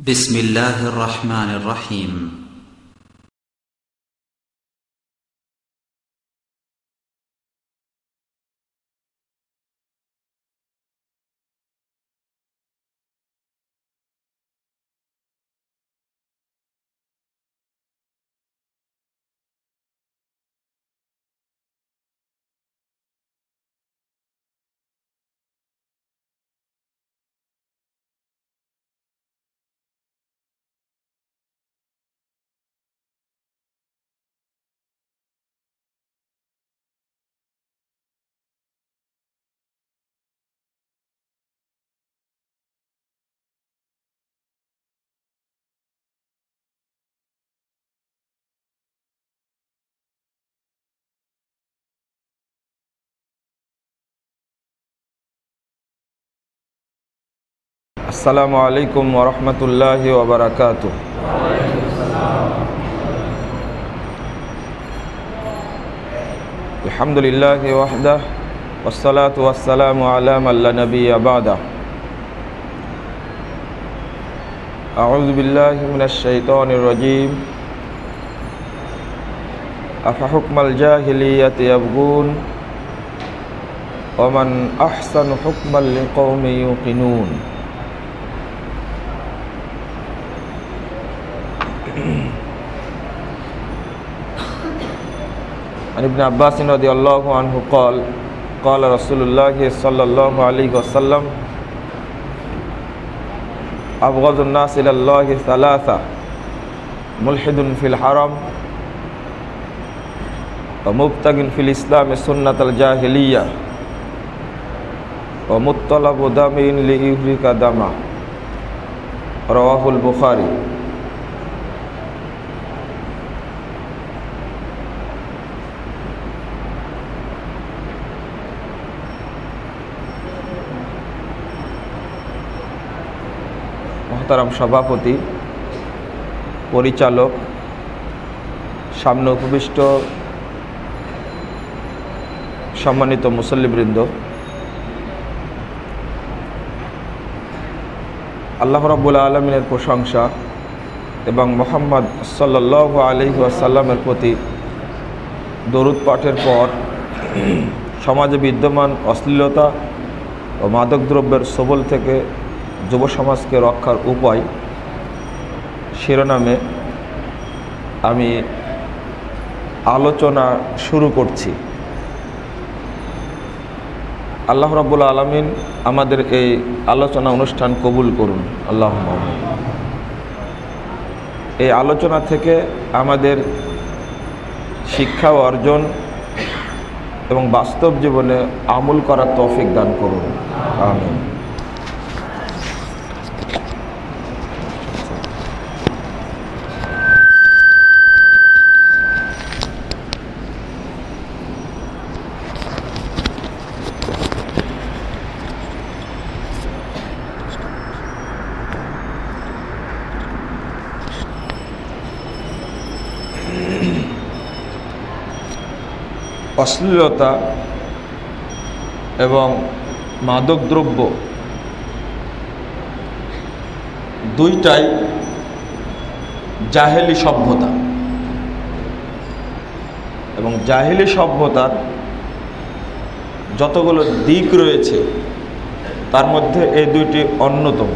بسم الله الرحمن الرحيم আসসালামু আলাইকুম ওয়া রাহমাতুল্লাহি ওয়া বারাকাতুহু। আলহামদুলিল্লাহি ওয়াহদাহু ওয়াসসালাতু ওয়াসসালামু আলা মান লা নাবিয়্যা বা'দাহু। আউযু বিল্লাহি মিনাশ শাইতানির রাজীম। আফাহুকমাল জাহিলিয়াতি ইয়াবগুন ওয়া মান আহসানু হুকমান লিকাওমিন ইউকিনুন। عن ابن عباس رضي الله عنه قال قال رسول الله صلى الله عليه وسلم أبغض الناس إلى الله ثلاثة ملحد في الحرم ومبتغ في الإسلام سنة الجاهلية ومطلب دم ليهلك دمه رواه البخاري। মহতারাম সভাপতি, পরিচালক, সামনে উপবিষ্ট সম্মানিত মুসল্লিবৃন্দ, আল্লাহ রাব্বুল আলামিনের প্রশংসা এবং মুহাম্মদ সাল্লাল্লাহু আলাইহি ওয়াসাল্লামের প্রতি দরুদ পাঠের পর সমাজে বিদ্যমান অশ্লীলতা ও মাদকদ্রব্যের সবল থেকে যুব সমাজকে রক্ষার উপায় শিরোনামে আমি আলোচনা শুরু করছি। আল্লাহ রাব্বুল আলামিন আমাদের এই আলোচনা অনুষ্ঠান কবুল করুন, আল্লাহুম্মা আমিন। এই আলোচনা থেকে আমাদের শিক্ষা অর্জন এবং বাস্তব জীবনে আমল করার তৌফিক দান করুন, আমিন। অশ্লীলতা এবং মাদকদ্রব্য দুইটাই জাহেলি সভ্যতা এবং জাহেলি সভ্যতার যতগুলো দিক রয়েছে তার মধ্যে এই দুইটি অন্যতম।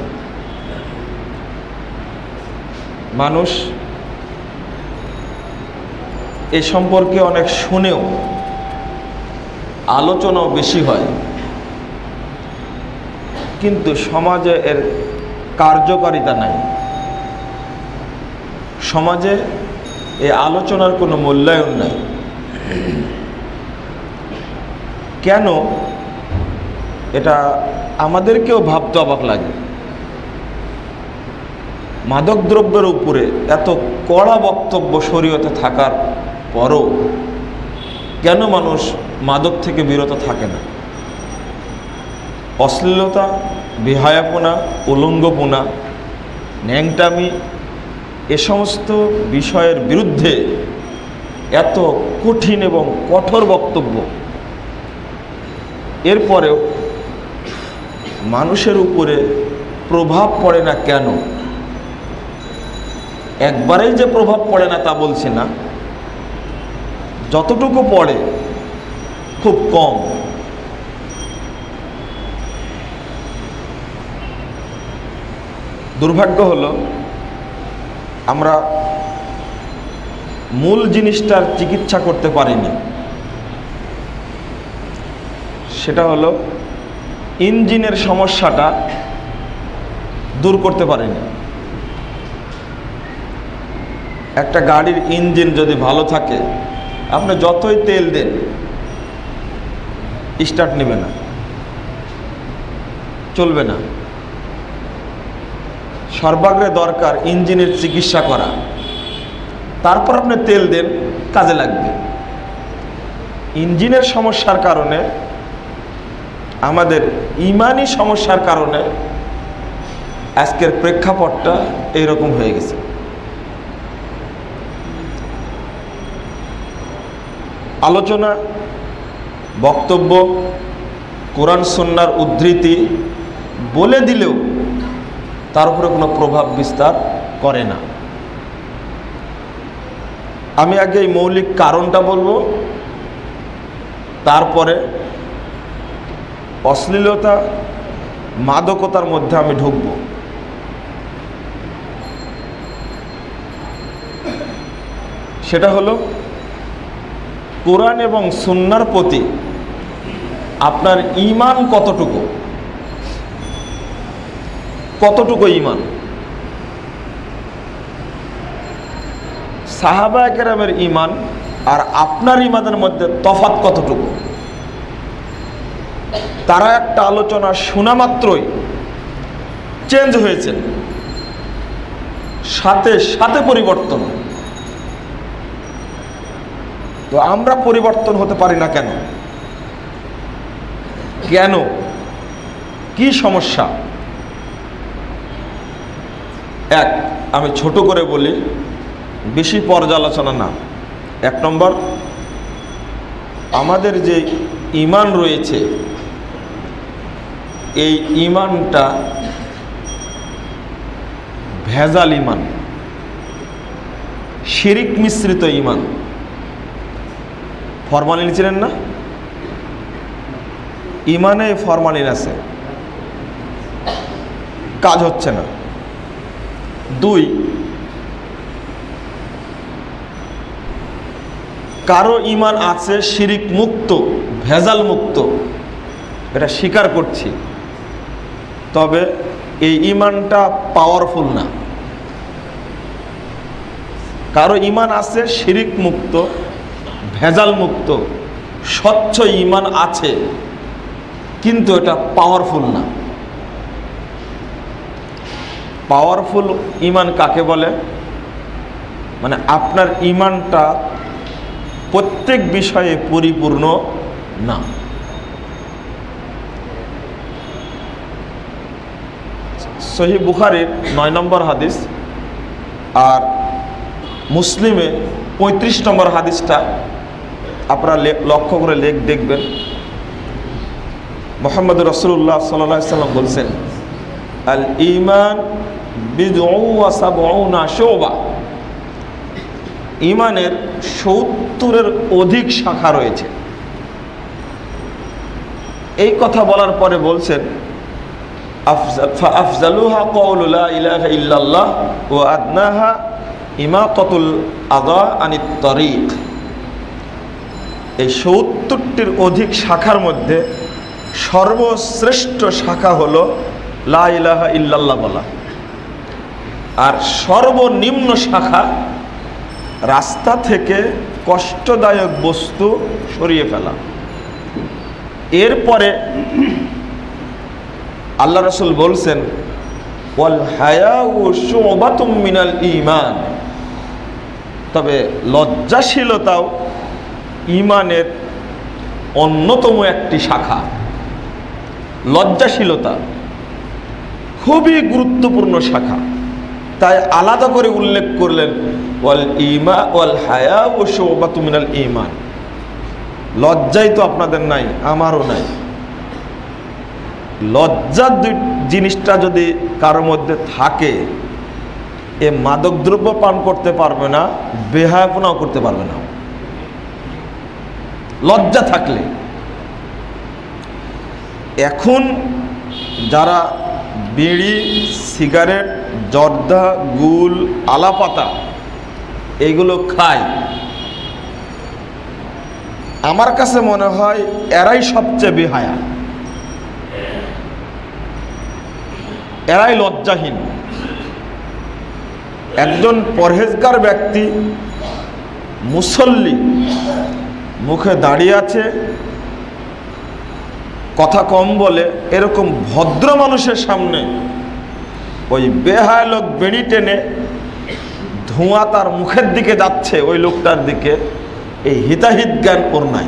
মানুষ এ সম্পর্কে অনেক শুনেও আলোচনাও বেশি হয়, কিন্তু সমাজে এর কার্যকারিতা নাই। সমাজে এই আলোচনার কোনো মূল্যায়ন নাই। কেন এটা আমাদেরকেও ভাবতে অবাক লাগে। মাদকদ্রব্যের উপরে এত কড়া বক্তব্য শরীয়তে থাকার পরও কেন মানুষ মাদক থেকে বিরত থাকে না? অশ্লীলতা, বেহায়াপনা, উলঙ্গপনা, ন্যাংটামি এ সমস্ত বিষয়ের বিরুদ্ধে এত কঠিন এবং কঠোর বক্তব্য, এরপরেও মানুষের উপরে প্রভাব পড়ে না কেন? একবারেই যে প্রভাব পড়ে না তা বলছি না, যতটুকু পড়ে খুব কম। দুর্ভাগ্য হলো আমরা মূল জিনিসটার চিকিৎসা করতে পারিনি। সেটা হলো ইঞ্জিনের সমস্যাটা দূর করতে পারিনি। একটা গাড়ির ইঞ্জিন যদি ভালো থাকে, আপনি যতই তেল দেন স্টার্ট নেবে না, চলবে না। সর্বাগ্রে দরকার ইঞ্জিনের চিকিৎসা করা, তারপর আপনি তেল দেন, কাজে লাগবে। ইঞ্জিনের সমস্যার কারণে, আমাদের ইমানি সমস্যার কারণে আজকের প্রেক্ষাপটটা এইরকম হয়ে গেছে। আলোচনা, বক্তব্য, কোরআন সুন্নাহর উদ্ধৃতি বলে দিলেও তার উপরে কোনো প্রভাব বিস্তার করে না। আমি আগে এই মৌলিক কারণটা বলবো, তারপরে অশ্লীলতা, মাদকতার মধ্যে আমি ঢুকব। সেটা হলো কোরআন এবং সুন্নাহর প্রতি আপনার ঈমান কতটুকু, কতটুকু ঈমান। সাহাবায়ে কেরামের ঈমান আর আপনার ঈমানের মধ্যে তফাৎ কতটুকু। তারা একটা আলোচনা শোনা মাত্রই চেঞ্জ হয়েছে, সাথে সাথে পরিবর্তন। তো আমরা পরিবর্তন হতে পারি না কেন? কেন? কি সমস্যা? এক, আমি ছোট করে বলি, বেশি পর্যালোচনা না। এক নম্বর, আমাদের যে ঈমান রয়েছে, এই ঈমানটা ভেজাল ঈমান, শিরিক মিশ্রিত ঈমান। ফরমালিন ছিলেন না? ঈমানে ফরমালিন আছে, কাজ হচ্ছে না। দুই, কারো ঈমান আছে শিরিক মুক্ত, ভেজাল মুক্ত, এটা স্বীকার করছি, তবে এই ঈমানটা পাওয়ারফুল না। কারো ঈমান আছে শিরিক মুক্ত, ভেজাল মুক্ত, স্বচ্ছ ঈমান আছে, কিন্তু এটা পাওয়ারফুল না। পাওয়ারফুল ঈমান কাকে বলে? মানে আপনার ঈমানটা প্রত্যেক বিষয়ে পরিপূর্ণ না। সহিহ বুখারীর 9 নম্বর হাদিস আর মুসলিমে 35 নম্বর হাদিসটা আপনারা লক্ষ্য করে দেখবেন। মুহাম্মদ রাসূলুল্লাহ সাল্লাল্লাহু আলাইহি ওয়াসাল্লাম বলছেন, আল ঈমান বিদউ ওয়া সাবউনা শুবা। ঈমানের 70-এর অধিক শাখা রয়েছে। এই কথা বলার পরে বলছেন, আফজালুহা কওলু লা ইলাহা ইল্লাল্লাহ ওয়া আদনাহা ইমাতাতুল আযা আনিত তরিক। এই 70-টির অধিক শাখার মধ্যে সর্বশ্রেষ্ঠ শাখা হলো লা ইলাহা ইল্লাল্লাহ বলা, আর সর্বনিম্ন শাখা রাস্তা থেকে কষ্টদায়ক বস্তু সরিয়ে ফেলা। এরপরে আল্লাহ রাসূল বলছেন, ওয়াল হায়াউ শুবাতুম মিনাল ঈমান। তবে লজ্জাশীলতাও ঈমানের অন্যতম একটি শাখা। লজ্জাশীলতা খুবই গুরুত্বপূর্ণ শাখা, তাই আলাদা করে উল্লেখ করলেন, ওয়াল হায়াউ শুবাতুম মিনাল ঈমান। লজ্জাই তো আপনাদের নাই, আমারও নাই। লজ্জার জিনিসটা যদি কারোর মধ্যে থাকে, এ মাদকদ্রব্য পান করতে পারবে না, বেহায়াপনাও করতে পারবে না, লজ্জা থাকলে। এখন যারা বিড়ি, সিগারেট, জর্দা, গুল, আলাপাতা এইগুলো খায়, আমার কাছে মনে হয় এরাই সবচেয়ে বেহায়া, এরাই লজ্জাহীন। একজন পরহেজগার ব্যক্তি, মুসল্লি, মুখে দাঁড়িয়ে আছে, কথা কম বলে, এরকম ভদ্র মানুষের সামনে ওই বেহায়া লোক বেড়ি টেনে ধোঁয়া তার মুখের দিকে যাচ্ছে, ওই লোকটার দিকে, এই হিতাহিত জ্ঞান ওর নাই।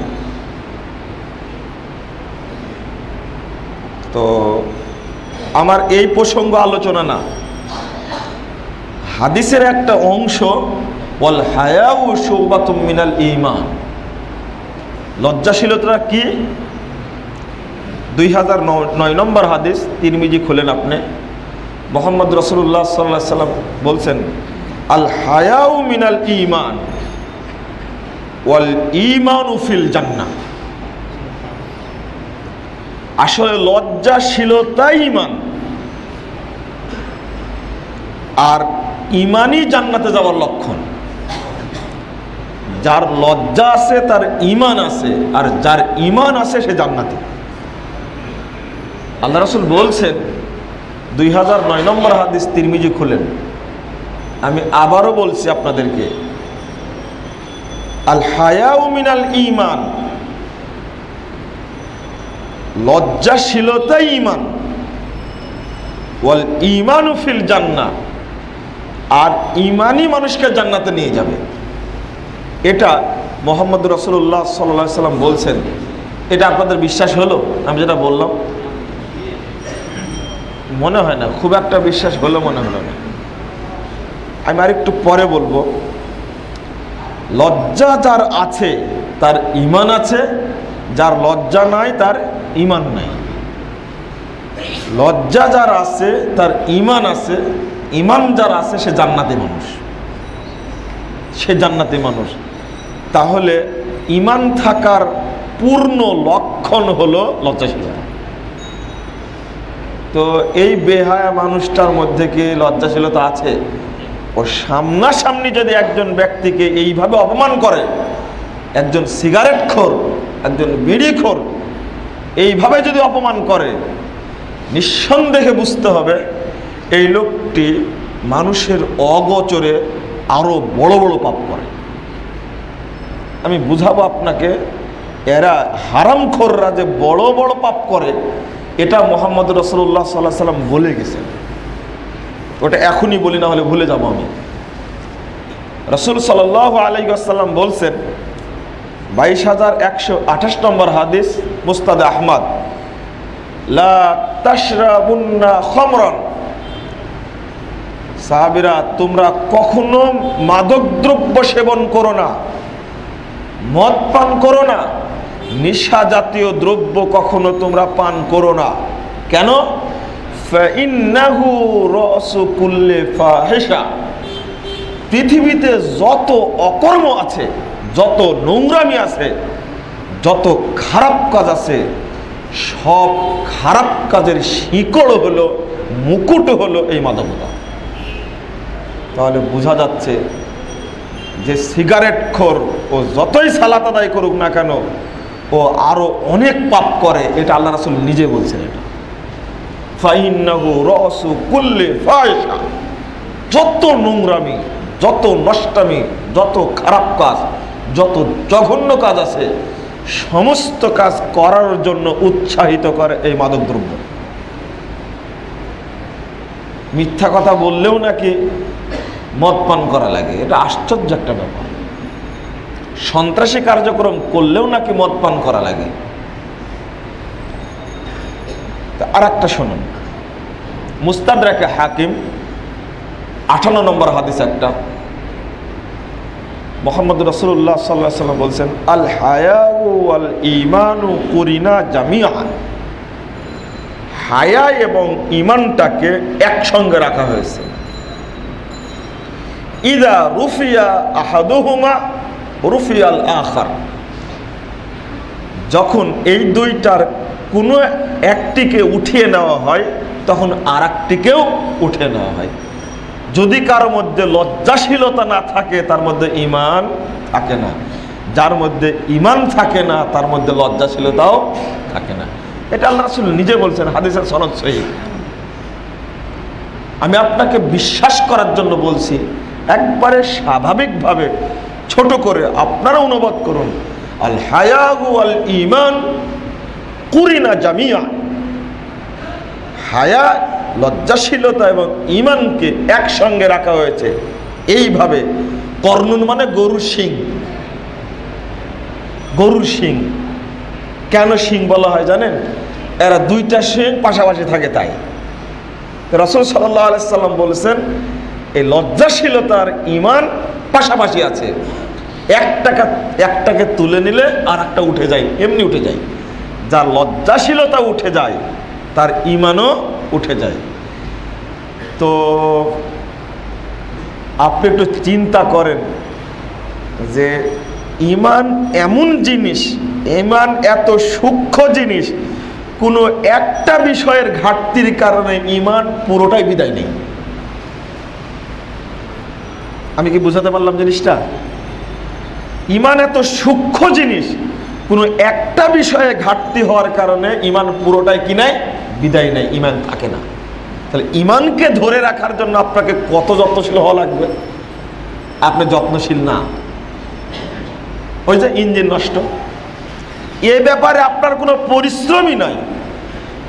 তো আমার এই প্রসঙ্গ আলোচনা না, হাদিসের একটা অংশ, ওয়াল হায়াউ শুবাতুম মিনাল ঈমান। লজ্জাশীলতা কি? 2009 নম্বর হাদিস, তিরমিজি খুলেন আপনি, মুহাম্মদ রাসূলুল্লাহ সাল্লাল্লাহু আলাইহি ওয়াসাল্লাম বলছেন, আল হায়াউ মিনাল ঈমান ওয়াল ঈমানু ফিল জান্নাহ। আসলে লজ্জাশীলতাই ঈমান, আর ঈমানই জান্নাতে যাওয়ার লক্ষণ। যার লজ্জা আছে তার ঈমান আছে, আর যার ঈমান আছে সে জান্নাতে। আল্লাহ রাসূল বলছেন, 2009 নম্বর হাদিস, তিরমিজি খুলেন, আমি আবারও বলছি আপনাদেরকে, আল হায়াউ মিনাল ঈমান, লজ্জাশীলতাই ঈমান, ওয়াল ঈমানু ফিল জান্নাহ, আর ঈমানই মানুষকে জান্নাতে নিয়ে যাবে। এটা মুহাম্মদ রাসূলুল্লাহ সাল্লাল্লাহু আলাইহি ওয়াসাল্লাম বলছেন। এটা আপনাদের বিশ্বাস হলো? আমি যেটা বললাম মনে হয় না, খুব একটা বিশ্বাস হলো মনে হলো না। আমি আরেকটু পরে বলবো। লজ্জা যার আছে তার ঈমান আছে, যার লজ্জা নাই তার ঈমান নাই। লজ্জা যার আছে তার ঈমান আছে, ঈমান যার আছে সে জান্নাতি মানুষ, সে জান্নাতি মানুষ। তাহলে ঈমান থাকার পূর্ণ লক্ষণ হলো লজ্জাশীলতা। তো এই বেহায়া মানুষটার মধ্যে কি লজ্জাশীলতা আছে? ও সামনাসামনি যদি একজন ব্যক্তিকে এইভাবে অপমান করে, একজন সিগারেট খোর, একজন বিড়ি খোর এইভাবে যদি অপমান করে, নিঃসন্দেহে বুঝতে হবে এই লোকটি মানুষের অগোচরে আরো বড় বড় পাপ করে। আমি বুঝাবো আপনাকে, এরা হারামখোররা যে বড় বড় পাপ করে এটা মুহাম্মদ রাসূলুল্লাহ সাল্লাল্লাহু আলাইহি ওয়াসাল্লাম বলে গেছেন। ওটা এখনই বলি, না হলে ভুলে যাব আমি। রাসূল সাল্লাল্লাহু আলাইহি ওয়াসাল্লাম বলছেন, 22128 নম্বর হাদিস, মুসনাদ আহমদ, লা তাশরাবুন্না খামরান, সাহাবীরা তোমরা কখনো মাদকদ্রব্য সেবন করো না, মদ পান করো না, নেশা জাতীয় দ্রব্য কখনো তোমরা পান করো না। কেন? ফাইন্নাহু রাসু কুল্লি ফাহিশা, পৃথিবীতে যত অকর্ম আছে, যত নোংরামি আছে, যত খারাপ কাজ আছে, সব খারাপ কাজের শিকড় হলো, মুকুট হলো এই মাদকতা। তাহলে বোঝা যাচ্ছে যে সিগারেট খোর ও যতই সালাত আদায় করুক না কেন, ও আরো অনেক পাপ করে। এটা আল্লাহ রাসূল নিজে বলছেন। এটা ফাইন্নাহু রাসু কুল্লি ফাহিশা, যত নোংরামি, যত নষ্টামি, যত খারাপ কাজ, যত জঘন্য কাজ আছে, সমস্ত কাজ করার জন্য উৎসাহিত করে এই মাদকদ্রব্য। মিথ্যা কথা বললেও নাকি মদ পান করা লাগে, এটা আশ্চর্য একটা ব্যাপার। সন্ত্রাসী কার্যক্রম করলেও নাকি মদ পান করা লাগে। আর একটা শুনুন, মুস্তাদরাকে হাকিম 58 নম্বর হাদিস, একটা মুহাম্মদ রাসূলুল্লাহ সাল্লাল্লাহু আলাইহি ওয়াসাল্লাম বলছেন, আল হায়াউ ওয়াল ঈমানু কুরিনা জামিআন, হায়া এবং ঈমানটাকে একসঙ্গে রাখা হয়েছে। ইদা রুফিয়া আহাদুহুমা রুফিয়াল আখার, যখন এই দুইটার কোনো একটিকে উঠিয়ে নেওয়া হয় তখন আর একটিকেও উঠে নেওয়া হয়। যদি কারো মধ্যে লজ্জাশীলতা না থাকে তার মধ্যে ঈমান থাকে না, যার মধ্যে ঈমান থাকে না তার মধ্যে লজ্জাশীলতাও থাকে না। এটা আল্লাহ রাসূল নিজে বলছেন, হাদিসের সনদ সহিহ। আমি আপনাকে বিশ্বাস করার জন্য বলছি, একবারে স্বাভাবিকভাবে ছোট করে আপনারা অনুবাদ করুন, আল হায়াউ ওয়াল ঈমান কুরিনা জামিয়া। হায়া লজ্জাশীলতা এবং ঈমানকে একসঙ্গে রাখা হয়েছে এইভাবে। কর্নুন মানে গরুর শিং, গরুর শিং। কেন শিং বলা হয় জানেন? এরা দুইটা শিং পাশাপাশি থাকে তাই। রাসূল সাল্লাল্লাহু আলাইহি সাল্লাম বলেছেন এই লজ্জাশীলতার ঈমান পাশাপাশি আছে, একটাকে তুলে নিলে আর একটা উঠে যায়, এমনি উঠে যায়। যার লজ্জাশীলতা উঠে যায় তার ঈমানও উঠে যায়। তো আপনি একটু চিন্তা করেন যে ঈমান এমন জিনিস, ঈমান এত সূক্ষ্ম জিনিস, কোনো একটা বিষয়ের ঘাটতির কারণে ঈমান পুরোটাই বিদায় নেই। আমি কি বুঝাতে পারলাম জিনিসটা? ঈমান এত সূক্ষ্ম জিনিস, কোনো একটা বিষয়ে ঘাটতি হওয়ার কারণে ঈমান পুরোটাই কি নাই? বিদায় নেই, ঈমান থাকে না। তাহলে ঈমানকে ধরে রাখার জন্য আপনাকে কত যত্নশীল হওয়া লাগবে। আপনি যত্নশীল না, ওই যে ইঞ্জিন নষ্ট, এই ব্যাপারে আপনার কোনো পরিশ্রমই নাই।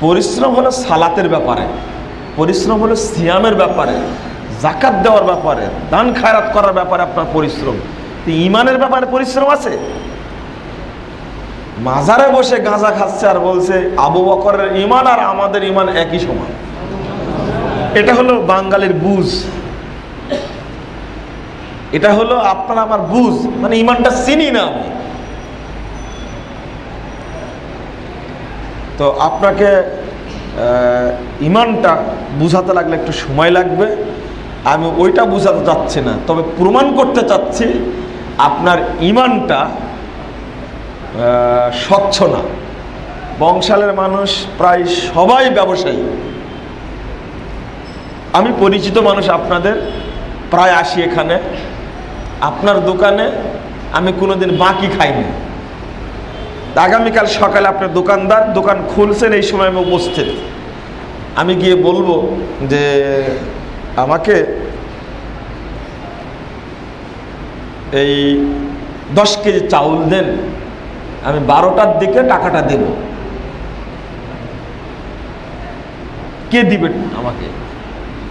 পরিশ্রম হলো সালাতের ব্যাপারে, পরিশ্রম হলো সিয়ামের ব্যাপারে, যাকাত দেওয়ার ব্যাপারে, দান খায়রাত করার ব্যাপারে আপনার পরিশ্রম। ঈমানের ব্যাপারে পরিশ্রম আছে? মাজারে বসে গাঁজা খাচ্ছে আর বলছে আবু বকরের ঈমান আর আমাদের ঈমান একই সমান। এটা হলো বাঙালির বুঝ, এটা হলো আপনার আমার বুঝ, মানে ঈমানটা চিনি না আমি। তো আপনাকে ঈমানটা বুঝাতে লাগলে একটু সময় লাগবে। আমি ওইটা বুঝাতে চাচ্ছি না, তবে প্রমাণ করতে চাচ্ছি আপনার ঈমানটা স্বচ্ছ না। বংশালের মানুষ প্রায় সবাই ব্যবসায়ী, আমি পরিচিত মানুষ আপনাদের প্রায় আসি এখানে। আপনার দোকানে আমি কোনোদিন বাকি খাইনি। আগামীকাল সকালে আপনার দোকানদার দোকান খুলছেন, এই সময় আমি উপস্থিত। আমি গিয়ে বলবো যে আমাকে এই 10 কেজি চাউল দেন, আমি 12টার দিকে টাকাটা দেব। কে দিবে আমাকে?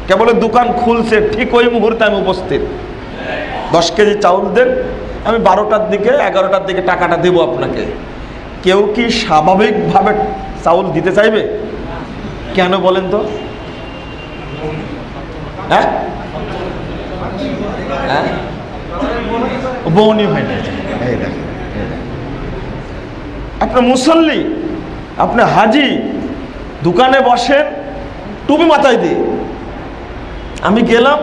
কেবল দোকান খুলছে ঠিক ওই মুহূর্তে আমি উপস্থিত। 10 কেজি চাউল দেন, আমি 12টার দিকে 11টার দিকে টাকাটা দেব আপনাকে। কেউ কি স্বাভাবিকভাবে চাউল দিতে চাইবে? কেন বলেন তো? হ্যাঁ, বউনি হয় না। আপনার মুসল্লি, আপনি হাজি, দোকানে বসেন টুপি মাথায় দিয়ে। আমি গেলাম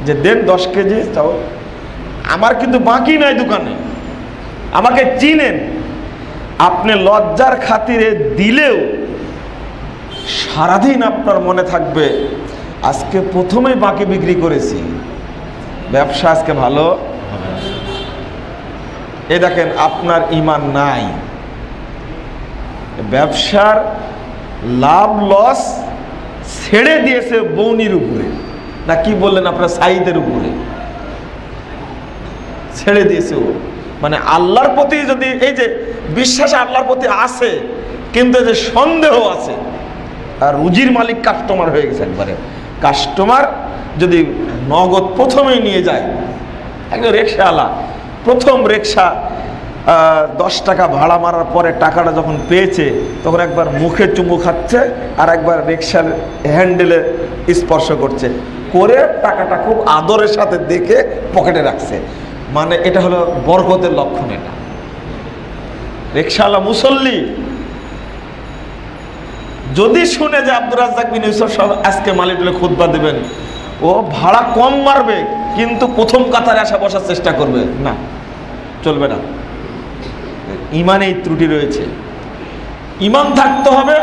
যে দেন 10 কেজি চাউল, আমার কিন্তু বাকি নাই দোকানে, আমাকে চিনেন। আপনি লজ্জার খাতিরে দিলেও সারাদিন আপনার মনে থাকবে আজকে প্রথমেই বাকি বিক্রি করেছি, ব্যবসা আজকে ভালো। এই দেখেন আপনার ঈমান নাই, ব্যবসার লাভ লস ছেড়ে দিয়েছে বউনির উপরে, না কি বললেন আপনার সাইদের উপরে ছেড়ে দিয়েছে। ও মানে আল্লাহর প্রতি যদি এই যে বিশ্বাস আল্লাহর প্রতি আছে, কিন্তু যে সন্দেহ আছে, আর রুজির মালিক কাস্টমার হয়ে গেছে একবারে। কাস্টমার যদি নগদ প্রথমেই নিয়ে যায়, একজন রিক্সাওয়ালা প্রথম রিক্সা 10 টাকা ভাড়া মারার পরে টাকাটা যখন পেয়েছে তখন একবার মুখে চুমু খাচ্ছে আর একবার রিক্সার হ্যান্ডেলে স্পর্শ করছে, করে টাকাটা খুব আদরের সাথে দেখে পকেটে রাখছে। মানে এটা হলো বরকতের লক্ষণ। এটা রিক্সাওয়ালা মুসল্লি যদি শুনে যে আব্দুর রাজ্জাক বিন ইউসুফ সাহেব আজকে মালিটুলে খুতবা দেবেন, ও ভাড়া কম মারবে কিন্তু প্রথম কাতারে আসা বসার চেষ্টা করবে না, চলবে না। ইমানে এই ত্রুটি রয়েছে। ইমান থাকতে হবে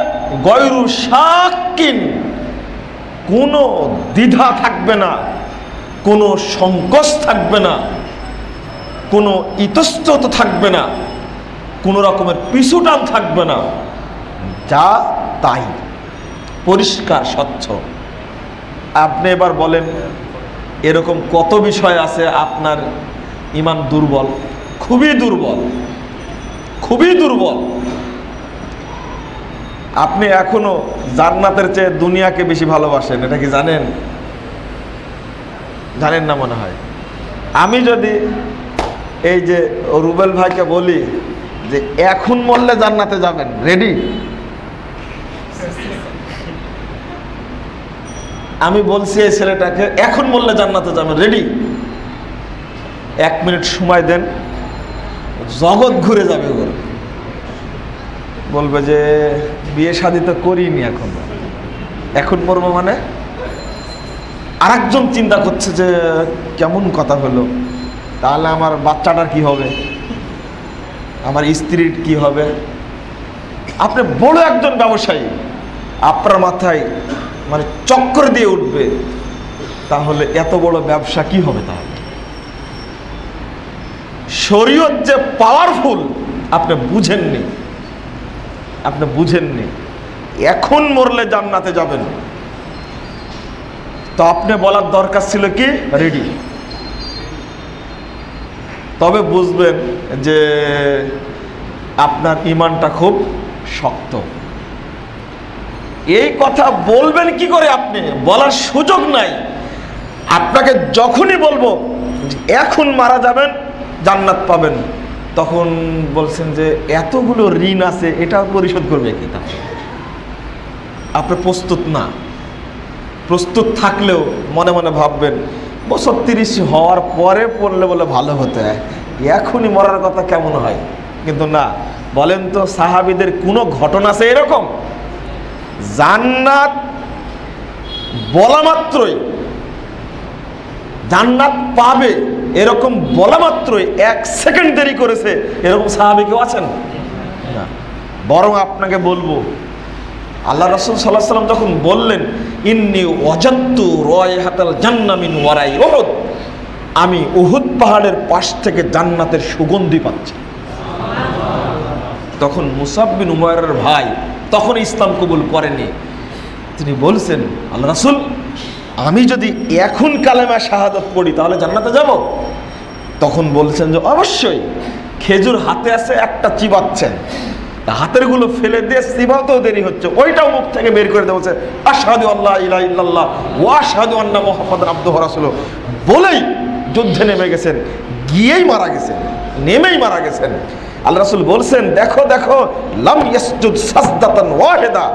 গয়রু শাকিন, কোনো দ্বিধা থাকবে না, কোনো সংকোচ থাকবে না, কোনো ইতস্তত থাকবে না, কোনো রকমের পিছুটান থাকবে না, যা তাই পরিষ্কার স্বচ্ছ। আপনি এবার বলেন এরকম কত বিষয় আছে আপনার ইমান দুর্বল, খুবই দুর্বল, খুবই দুর্বল। আপনি এখনো জান্নাতের চেয়ে দুনিয়াকে বেশি ভালোবাসেন, এটা কি জানেন? জানেন না মনে হয়। আমি যদি এই যে রুবেল ভাইকে বলি যে এখন মরলে জান্নাতে যাবেন, রেডি? আমি বলছি এই ছেলেটাকে এখন মরলে জান্নাতে যাবেন, রেডি? 1 মিনিট সময় দেন, জগৎ ঘুরে যাবে। ওর বলবে যে বিয়ে শাদী তো করিনি, এখন মরবো মানে। আরেকজন চিন্তা করছে যে কেমন কথা হলো, তাহলে আমার বাচ্চাটার কি হবে, আমার স্ত্রীর কি হবে। আপনি বড় একজন ব্যবসায়ী, আপনার মাথায় মানে চক্কর দিয়ে উঠবে, তাহলে এত বড় ব্যবসা কি হবে? তাহলে শরীয়ত যে পাওয়ারফুল আপনি বুঝেননি, আপনি বুঝেননি। এখন মরলে জান্নাতে যাবেন, তো আপনি বলার দরকার ছিল কি রেডি। তবে বুঝবেন যে আপনার ইমানটা খুব শক্ত। এই কথা বলবেন কি করে? আপনি বলার সুযোগ নাই। আপনাকে যখনই বলবো এখন মারা যাবেন জান্নাত পাবেন, তখন বলছেন যে এতগুলো ঋণ আছে, এটা পরিশোধ করবে কি? তা আপনি প্রস্তুত না। প্রস্তুত থাকলেও মনে মনে ভাববেন বছর 30 হওয়ার পরে পড়লে বলে ভালো হতে, এখনই মরার কথা কেমন হয়। কিন্তু না, বলেন তো সাহাবীদের কোনো ঘটনা আছে এরকম? জান্নাত বলা মাত্রই, জান্নাত পাবে এরকম বলা মাত্রই 1 সেকেন্ড দেরি করেছে এরকম সাহাবী কেউ আছেন না। বরং আপনাকে বলবো, আল্লাহ রাসূল সাল্লাল্লাহু আলাইহি ওয়াসাল্লাম যখন বললেন ইন্নী ওয়াজাদতু রায়হাতাল জান্নাহ মিন ওয়ারাই উহুদ, আমি উহুদ পাহাড়ের পাশ থেকে জান্নাতের সুগন্ধি পাচ্ছি, তখন মুসাব বিন উমাইরের ভাই তখন ইসলাম কবুল করেনি। তিনি বলছেন আল্লাহ রাসূল, আমি যদি এখন কালেমা শাহাদাত পড়ি তাহলে জান্নাতে যাব? তখন বলছেন যে অবশ্যই। খেজুর হাতে আছে, একটা চিবাচ্ছেন, হাতের গুলো ফেলে দিয়ে চিবাতেও দেরি হচ্ছে, ওইটাও মুখ থেকে বের করে দেওয়া, আশহাদু আল্লা ইলাহা ইল্লাল্লাহ ওয়া আশহাদু আন্না মুহাম্মাদান আবদুহু ওয়া রাসূলুহু বলেই যুদ্ধে নেমে গেছেন, গিয়েই মারা গেছেন, নেমেই মারা গেছেন। আল্লাহ রাসূল বলছেন দেখো দেখো লাম ইয়াসজুদ সাজদাতান ওয়াহিদা,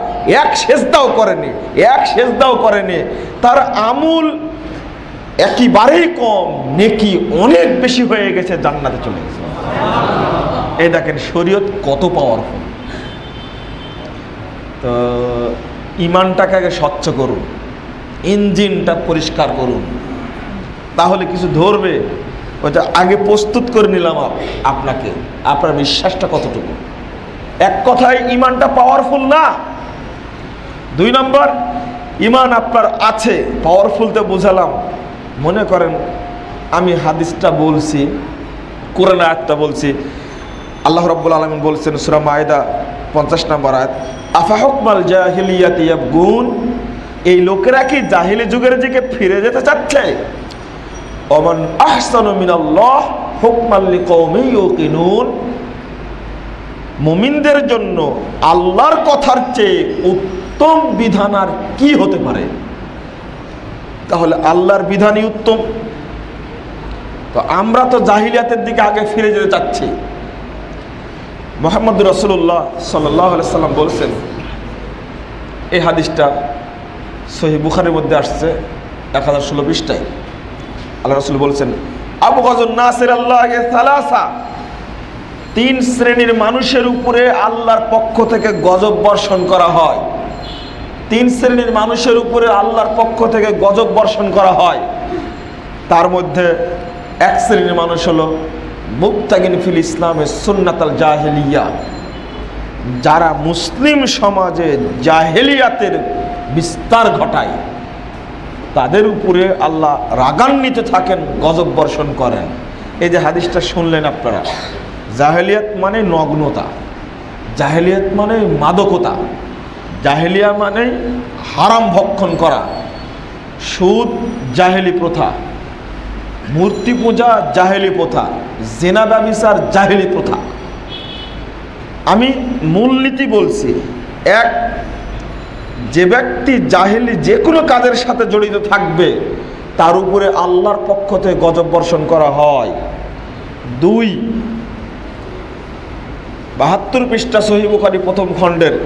এক সেজদাও করেনি, এক সেজদাও করেনি। তার আমল একেবারেই কম, নেকি অনেক বেশি হয়ে গেছে, জান্নাতে চলে গেছে। এই দেখেন শরীয়ত কত পাওয়ারফুল। তো ইমানটাকে আগে স্বচ্ছ করুন, ইঞ্জিনটা পরিষ্কার করুন, তাহলে কিছু ধরবে। ওইটা আগে প্রস্তুত করে নিলাম আপনাকে, আপনার বিশ্বাসটা কতটুকু। এক কথায় ইমানটা পাওয়ারফুল না। 2 নম্বর, ইমান আপনার আছে, পাওয়ারফুল তো বুঝালাম। মনে করেন আমি হাদিসটা বলছি, কোরআন আয়াতটা বলছি, আল্লাহ রাব্বুল আলামিন বলছেন সূরা মায়েদা 50 নম্বর আয়াত, আফা হুকমাল জাহিলিয়াতি ইয়াবগুন, এই লোকেরা কি জাহিলি যুগের দিকে ফিরে যেতে চাচ্ছে? ওমান আহসানু মিনাল্লাহ হুকমান লিকওমিন ইউকিনুন, মুমিনদের জন্য আল্লাহর কথার চেয়ে উত্তম বিধান আর কি হতে পারে? তাহলে আল্লাহর বিধানই উত্তম। তো আমরা তো জাহিলিয়াতের দিকে আগে ফিরে যেতে চাচ্ছি। মুহাম্মদ রাসূলুল্লাহ সাল্লাল্লাহু আলাইহি সাল্লাম বলছেন, এই হাদিসটা সহিহ বুখারীর মধ্যে আসছে 1016 পৃষ্ঠায়। আল্লাহ রাসূল বলছেন আবগাযুন নাসির আল্লাহি সালাসা, 3 শ্রেণীর মানুষের উপরে আল্লাহর পক্ষ থেকে গজব বর্ষণ করা হয়। তিন শ্রেণীর মানুষের উপরে আল্লাহর পক্ষ থেকে গজব বর্ষণ করা হয়। তার মধ্যে এক শ্রেণীর মানুষ হলো মুবতাগিন ফিল ইসলামের সুন্নাতাল জাহেলিয়া, যারা মুসলিম সমাজে জাহেলিয়াতের বিস্তার ঘটায়, তাদের উপরে আল্লাহ রাগান্বিত থাকেন, গজব বর্ষণ করেন। এই যে হাদিসটা শুনলেন আপনারা, জাহেলিয়াত মানে নগ্নতা, জাহেলিয়াত মানে মাদকতা, জাহেলিয়া মানে হারাম ভক্ষণ করা, সুদ জাহেলি প্রথা, মূর্তি পূজা জাহেলি প্রথা, জেনা ব্যভিচার জাহেলি প্রথা। আমি মূলনীতি বলছি, এক, যে ব্যক্তি জাহেলি যে কোনো কাজের সাথে জড়িত থাকবে তার উপরে আল্লাহর পক্ষ থেকে গজব বর্ষণ করা হয়। দুই, ৭২ পৃষ্ঠা সহিহ বুখারী প্রথম খণ্ডের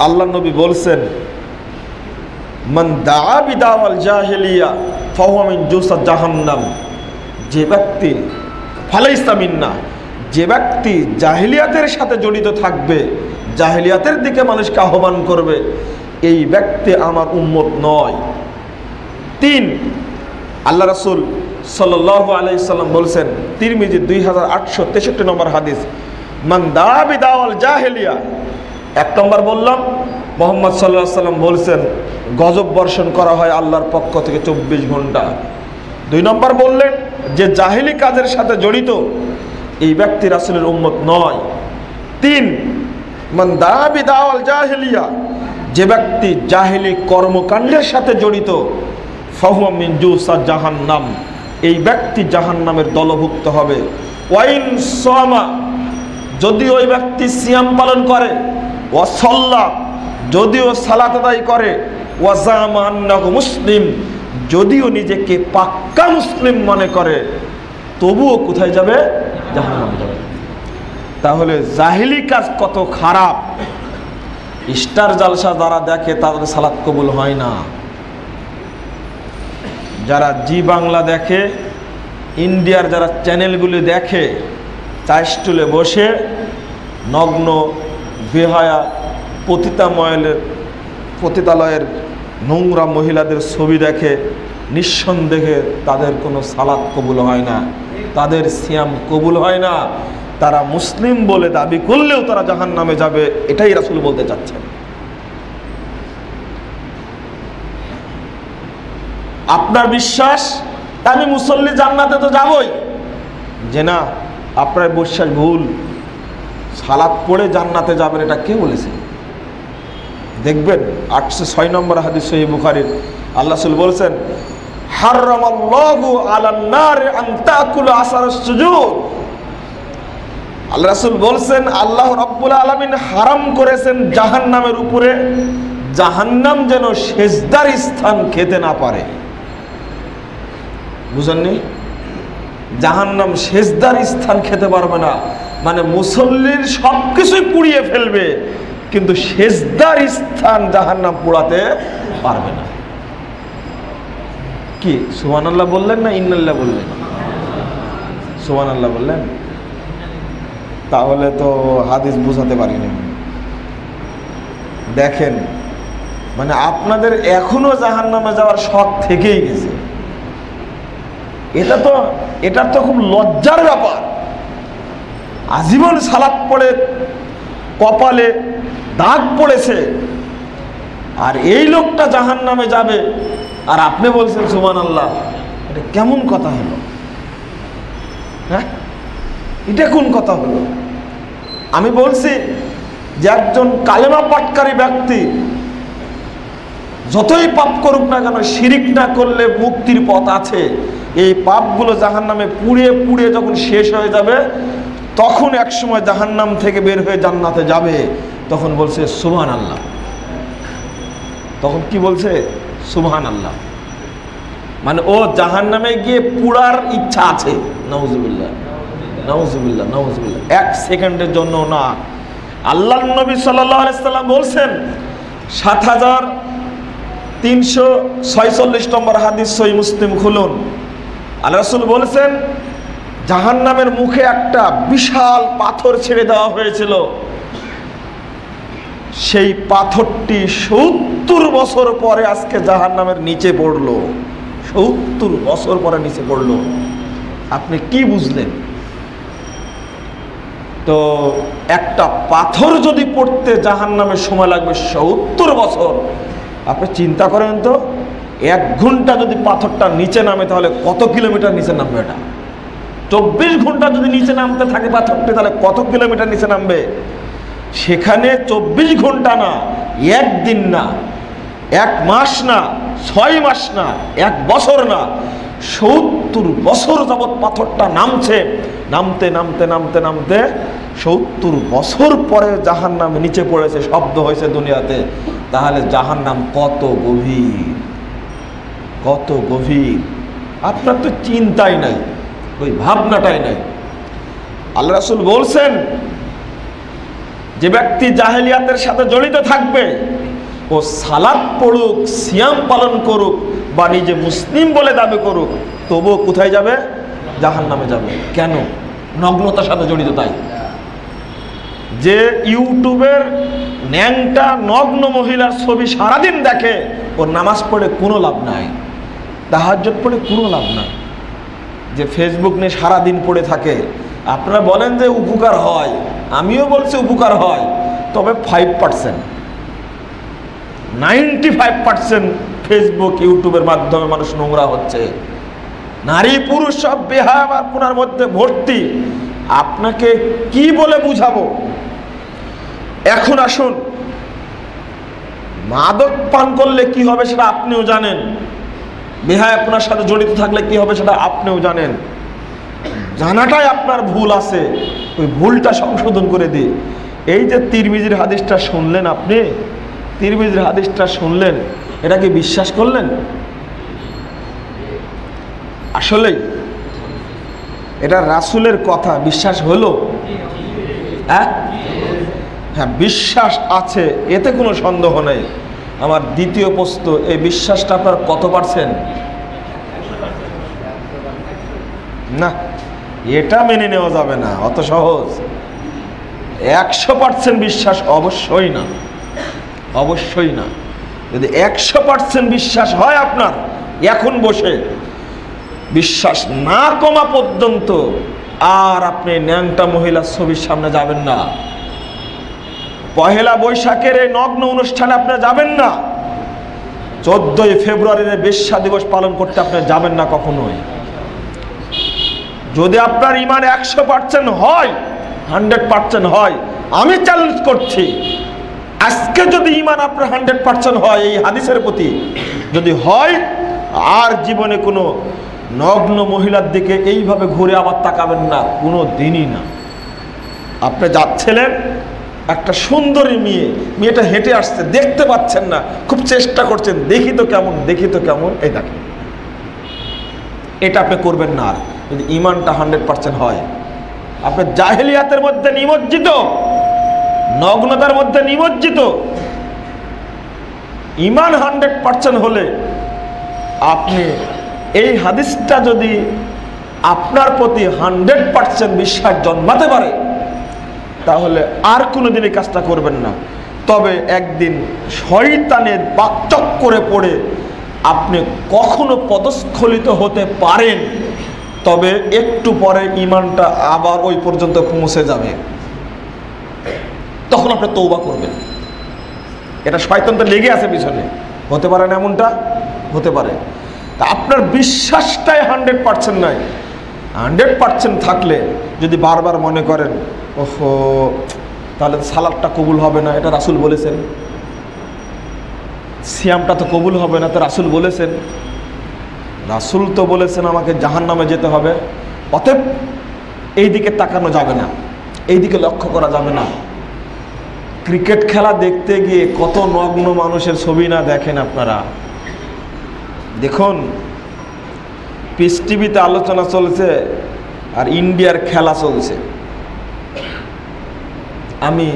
আল্লাহ নবী বলছেন, মান দাআ বিদাওয়াল জাহেলিয়া ফাহুয়া মিন জুসা জাহান্নাম, যে ব্যক্তি ফালাইসা মিন্না, যে ব্যক্তি জাহেলিয়াতের সাথে জড়িত থাকবে, জাহেলিয়াতের দিকে মানুষকে আহ্বান করবে, এই ব্যক্তি আমার উম্মত নয়। তিন, আল্লাহ রাসূল সাল্লাল্লাহু আলাইহি সাল্লাম বলছেন, তিরমিজি 2863 নম্বর হাদিস, মান দাআ বিদাওয়াল জাহেলিয়া। এক নম্বর বললাম, মুহাম্মদ সাল্লাল্লাহু আলাইহি সাল্লাম বলছেন গজব বর্ষণ করা হয় আল্লাহর পক্ষ থেকে 24 ঘন্টা। দুই নম্বর বললেন যে জাহেলি কাজের সাথে জড়িত, এই ব্যক্তি রাসূলের উম্মত নয়। তিন, মান দাআ বিদাওয়াল জাহেলিয়া, যে ব্যক্তি জাহেলি কর্মকাণ্ডের সাথে জড়িত, ফাহুয়া মিন জুসা জাহান্নাম, এই ব্যক্তি জাহান্নামের দলভুক্ত হবে। ওয়াইন সামা, যদি ওই ব্যক্তি সিয়াম পালন করে, ওয়া সাল্লা, যদিও সালাত আদায় করে, ওয়া জামা আন্নাহু মুসলিম, যদিও নিজেকে পাক্কা মুসলিম মনে করে, তবুও কোথায় যাবে? জাহান্নামে যাবে। তাহলে জাহেলি কাজ কত খারাপ! স্টার জালসা যারা দেখে তাদের সালাত কবুল হয় না। যারা জি বাংলা দেখে, ইন্ডিয়ার যারা চ্যানেলগুলি দেখে, চা স্টুলে বসে নগ্ন বেহায়া পতিতালয়ের নোংরা মহিলাদের ছবি দেখে, নিঃসন্দেহে তাদের কোনো সালাত কবুল হয় না, তাদের সিয়াম কবুল হয় না। তারা মুসলিম বলে দাবি করলেও তারা জাহান্নামে যাবে, এটাই রাসূল বলতে চাচ্ছেন। আপনার বিশ্বাস আমি মুসল্লি, জান্নাতে তো যাবই, যে না, আপনার বিশ্বাস ভুল, সালাত পড়ে জান্নাতে যাবেন, এটা কে বলেছে? দেখবেন 806 নম্বর হাদিস সহিহ বুখারীর আল্লাহ রাসূল বলেছেন, হারামাল্লাহু আলান নার আন তাকুলা আসারাস সুজুদ। আল্লাহ রাসূল বলছেন, আল্লাহ রাব্বুল আলামিন হারাম করেছেন জাহান্নামের উপরে, জাহান্নাম যেন সেজদার স্থান খেতে না পারে। বুঝেননি? জাহান্নাম সেজদার স্থান খেতে পারবে না, মানে মুসল্লির সবকিছুই পুড়িয়ে ফেলবে, কিন্তু সেজদার স্থান জাহান্নাম পোড়াতে পারবে না। কি সুবহানাল্লাহ বললেন না ইন্নাল্লাহ বললেন? সুবহানাল্লাহ বললেন। তাহলে তো হাদিস বুঝাতে পারিনি। দেখেন, মানে আপনাদের এখনো জাহান্নামে যাওয়ার শখ থেকেই গেছে। এটার তো খুব লজ্জার ব্যাপার। আজীবন সালাত পড়ে কপালে দাগ পড়েছে, আর এই লোকটা জাহান্নামে যাবে, আর আপনি বলছেন সুবহানাল্লাহ। এটা কেমন কথা হলো? হ্যাঁ, এটা কোন কথা হলো? আমি বলছি যে একজন কালেমা পাঠকারী ব্যক্তি যতই পাপ করুক না কেন, শিরিক না করলে মুক্তির পথ আছে। এই পাপগুলো জাহান্নামে পুড়িয়ে পুড়িয়ে যখন শেষ হয়ে যাবে, তখন একসময় জাহান্নাম থেকে বের হয়ে জান্নাতে যাবে। তখন বলছে সুবহানাল্লাহ। তখন কি বলছে? সুবহানাল্লাহ। মানে ও জাহান্নামে গিয়ে পুড়ার ইচ্ছা আছে। নাউজুবিল্লাহ, নাউজুবিল্লাহ, নাউজুবিল্লাহ। এক সেকেন্ডের জন্য না। আল্লাহর নবী সাল্লাল্লাহু আলাইহি সাল্লাম বলছেন, 7346 নম্বর হাদিস সহিহ মুসলিম খুলুন। আল্লাহ রাসূল বলেছেন, জাহান্নামের মুখে একটা বিশাল পাথর ছেড়ে দেওয়া হয়েছিল, সেই পাথরটি 70 70 বছর পরে আজকে জাহান্নামের নিচে পড়লো, 70 বছর পরে নিচে পড়লো। আপনি কি বুঝলেন? তো একটা পাথর যদি পড়তে জাহান্নামের সময় লাগবে 70 বছর, আপনি চিন্তা করেন তো 1 ঘন্টা যদি পাথরটা নিচে নামে তাহলে কত কিলোমিটার নিচে নামবে? এটা 24 ঘন্টা যদি নিচে নামতে থাকে পাথরটি তাহলে কত কিলোমিটার নিচে নামবে? সেখানে 24 ঘন্টা না, 1 দিন না, 1 মাস না, 6 মাস না, 1 বছর না, 70 বছর যাবৎ পাথরটা নামছে। নামতে নামতে নামতে নামতে 70 বছর পরে জাহান্নাম নিচে পড়েছে, শব্দ হয়েছে দুনিয়াতে। তাহলে জাহান্নাম কত গভীর, কত গভীর আপনার তো চিন্তাই নাই, ওই ভাবনাটাই নাই। আল্লাহ রাসূল বলছেন, যে ব্যক্তি জাহেলিয়াতের সাথে জড়িত থাকবে, ও সালাত পড়ুক, সিয়াম পালন করুক, বা নিজে মুসলিম বলে দাবি করুক, তবুও কোথায় যাবে? জাহান্নামে যাবে। কেন? নগ্নতার সাথে জড়িত। তাই যে ইউটিউবের ন্যাংটা নগ্ন মহিলার ছবি সারাদিন দেখে, ওর নামাজ পড়ে কোনো লাভ নাই, তাহাজ্জুদ পড়ে কোনো লাভ নাই। যে ফেসবুক নিয়ে সারাদিন পড়ে থাকে, আপনারা বলেন যে উপকার হয়, আমিও বলছি উপকার হয়, তবে 5%, 95% ফেসবুক ইউটিউবের মাধ্যমে মানুষ নোংরা হচ্ছে। নারী পুরুষ সব বেহায়াপনার মধ্যে ভর্তি। আপনাকে কি বলে বুঝাবো? এখন আসুন, মাদক পান করলে কি হবে সেটা আপনিও জানেন, বেহায়াপনার সাথে জড়িত থাকলে কি হবে সেটা আপনিও জানেন। জানাটাই আপনার ভুল আছে, ওই ভুলটা সংশোধন করে দিই। এই যে তিরমিজির হাদিসটা শুনলেন, আপনি তিরমিজির হাদিসটা শুনলেন, এটা কি বিশ্বাস করলেন? আসলে এটা রাসূলের কথা, বিশ্বাস হলো? হ্যাঁ, বিশ্বাস আছে, এতে কোনো সন্দেহ নেই। আমার দ্বিতীয় প্রশ্ন, এই বিশ্বাসটা আপনার কত পার্সেন্ট? না, এটা মেনে নেওয়া যাবে না অত সহজ। 100% বিশ্বাস অবশ্যই না, অবশ্যই না। যদি 100% বিশ্বাস হয় আপনার, এখন বসে বিশ্বাস না কমা পর্যন্ত আর আপনি ন্যাংটা মহিলার ছবির সামনে যাবেন না। পহেলা বৈশাখের এই নগ্ন অনুষ্ঠানে আপনি যাবেন না। 14ই ফেব্রুয়ারির বেশ্যা দিবস পালন করতে আপনি যাবেন না কখনোই। যদি আপনার ঈমান 100% হয়, 100% হয়, আমি চ্যালেঞ্জ করছি, আজকে যদি ঈমান আপনার 100% হয় এই হাদিসের প্রতি যদি হয়, আর জীবনে কোনো নগ্ন মহিলার দিকে এইভাবে ঘুরে আবার তাকাবেন না, কোনো দিনই না। আপনি যাচ্ছিলেন, একটা সুন্দরী মেয়েটা হেঁটে আসছে, দেখতে পাচ্ছেন না, খুব চেষ্টা করছেন, দেখি তো কেমন, দেখি তো কেমন, এই দেখেন, এটা আপনি করবেন না। আর যদি ঈমানটা 100% হয়, আপনি জাহেলিয়াতের মধ্যে নিমজ্জিত, নগ্নতার মধ্যে নিমজ্জিত, ঈমান 100% হলে আপনি এই হাদিসটা যদি আপনার প্রতি 100% বিশ্বাস জন্মাতে পারে, তাহলে আর কোনোদিন এই কাজটা করবেন না। তবে একদিন শয়তানের বাকচক্করে পড়ে আপনি কখনো পদস্খলিত হতে পারেন, তবে একটু পরে ঈমানটা আবার ওই পর্যন্ত পৌঁছে যাবে, তখন আপনি তওবা করবেন। এটা শয়তানটা লেগে আছে পিছনে, হতে পারে না? এমনটা হতে পারে। তা আপনার বিশ্বাসটাই 100% নাই। 100% থাকলে যদি বারবার মনে করেন, ওহো তাহলে সালাদটা কবুল হবে না, এটা রাসূল বলেছেন, সিয়ামটা তো কবুল হবে না, তো রাসূল বলেছেন, রাসূল তো বলেছেন আমাকে জাহান্নামে যেতে হবে, অতএব এই দিকে তাকানো যাবে না, এই দিকে লক্ষ্য করা যাবে না। ক্রিকেট খেলা দেখতে গিয়ে কত নগ্ন মানুষের ছবি না দেখেন আপনারা। দেখুন, পিস টিভিতে আলোচনা চলছে আর ইন্ডিয়ার খেলা চলছে। আমি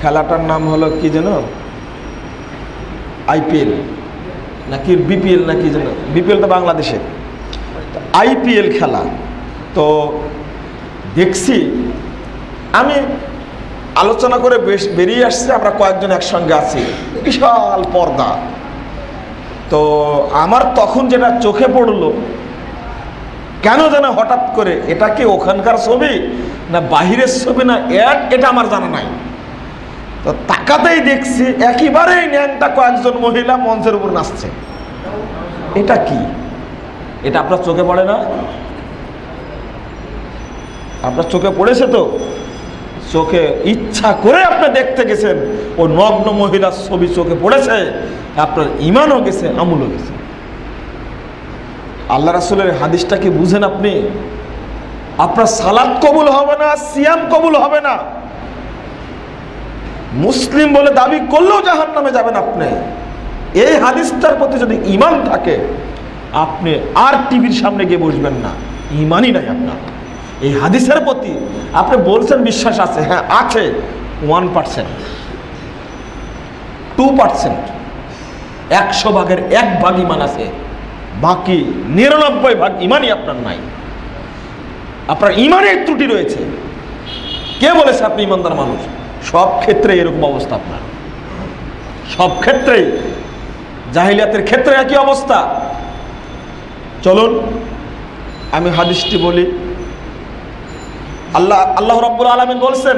খেলাটার নাম হলো কি যেন, আইপিএল নাকি বিপিএল নাকি যেন, বিপিএল তো বাংলাদেশে, আইপিএল খেলা। তো দেখছি আমি আলোচনা করে বেরিয়ে আসছে, আমরা কয়েকজন একসঙ্গে আছি, বিশাল পর্দা। তো আমার তখন যেটা চোখে পড়লো, কেন যেন হঠাৎ করে এটা কি ওখানকার ছবি না বাহিরের ছবি না অ্যাড, এটা আমার জানা নাই। তো তাকাতেই দেখছি একেবারেই ন্যাংটা কয়েকজন মহিলা মঞ্চের উপর নাচছে। এটা কি? এটা আপনার চোখে পড়ে না? আপনার চোখে পড়েছে তো? চোখে ইচ্ছা করে আপনি দেখতে গেছেন, ও নগ্ন মহিলার ছবি চোখে পড়েছে, আপনার ঈমানও গেছে, আমলও গেছে। আল্লাহ রাসূলের হাদিসটা কি বুঝেন আপনি? আপনার সালাত কবুল হবে না, সিয়াম কবুল হবে না, মুসলিম বলে দাবি করলেও জাহান্নামে যাবেন আপনি। এই হাদিসটার প্রতি যদি ঈমান থাকে, আপনি আর টিভির সামনে গিয়ে বসবেন না, ঈমানই নাই আপনার। এই হাদিসের প্রতি আপনি বলছেন বিশ্বাস আছে, হ্যাঁ আছে, 1%, 2%, 100 ভাগের 1 ভাগ ঈমান আছে, বাকি 99 ভাগ ঈমানই আপনার নাই। আপনার ঈমানের ত্রুটি রয়েছে। কে বলেছে আপনি ঈমানদার মানুষ? সব ক্ষেত্রে এরকম অবস্থা আপনার, সব ক্ষেত্রেই। জাহিলিয়াতের ক্ষেত্রে একই অবস্থা। চলুন আমি হাদিসটি বলি। আল্লাহ রাব্বুল আলামিন বলছেন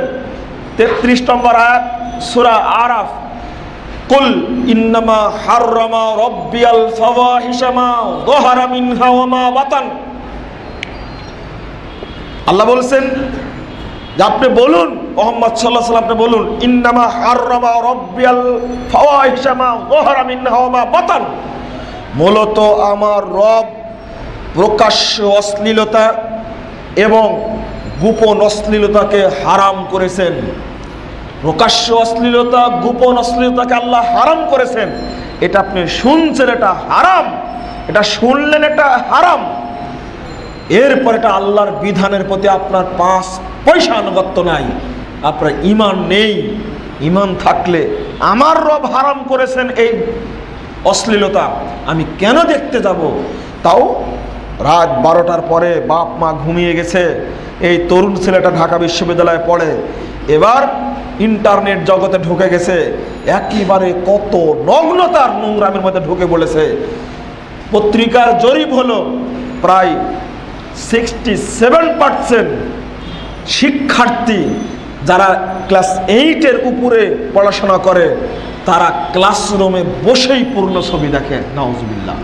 33 নম্বর আয়াত সূরা আরাফ, কুল ইন্নামা হাররামা রাব্বিয়াল ফাওয়াহিশা মা যাহারা মিনহা ওয়া মা বাতান। আল্লাহ বলছেন যে আপনি বলুন, মুহাম্মদ সাল্লাল্লাহু আলাইহি ওয়াসাল্লাম, আপনি বলুন ইন্নামা হাররামা রাব্বিয়াল ফাওয়াহিশা মা যাহারা মিনহা ওয়া মা বাতান। মূলত আমার রব প্রকাশ্য অশ্লীলতা এবং গোপন অশ্লীলতাকে হারাম করেছেন। প্রকাশ্য অশ্লীলতা, গোপন অশ্লীলতাকে আল্লাহ হারাম করেছেন। এটা আপনি শুনছেন, এটা হারাম, এটা শুনলেন, এটা হারাম। এরপর এটা আল্লাহর বিধানের প্রতি আপনার 5 পয়সা আনুগত্য নাই, আপনার ঈমান নেই। ঈমান থাকলে আমার রব হারাম করেছেন এই অশ্লীলতা, আমি কেন দেখতে যাব? তাও রাত 12টার পরে বাপ মা ঘুমিয়ে গেছে, এই তরুণ ছেলেটা ঢাকা বিশ্ববিদ্যালয়ে পড়ে, এবার ইন্টারনেট জগতে ঢুকে গেছে, একেবারে কত নগ্নতার নোংরামের মধ্যে ঢুকে বলেছে। পত্রিকার জরিপ হলো প্রায় 67% শিক্ষার্থী যারা ক্লাস 8-এর উপরে পড়াশোনা করে, তারা ক্লাসরুমে বসেই পূর্ণ ছবি দেখে। নাউজুবিল্লাহ।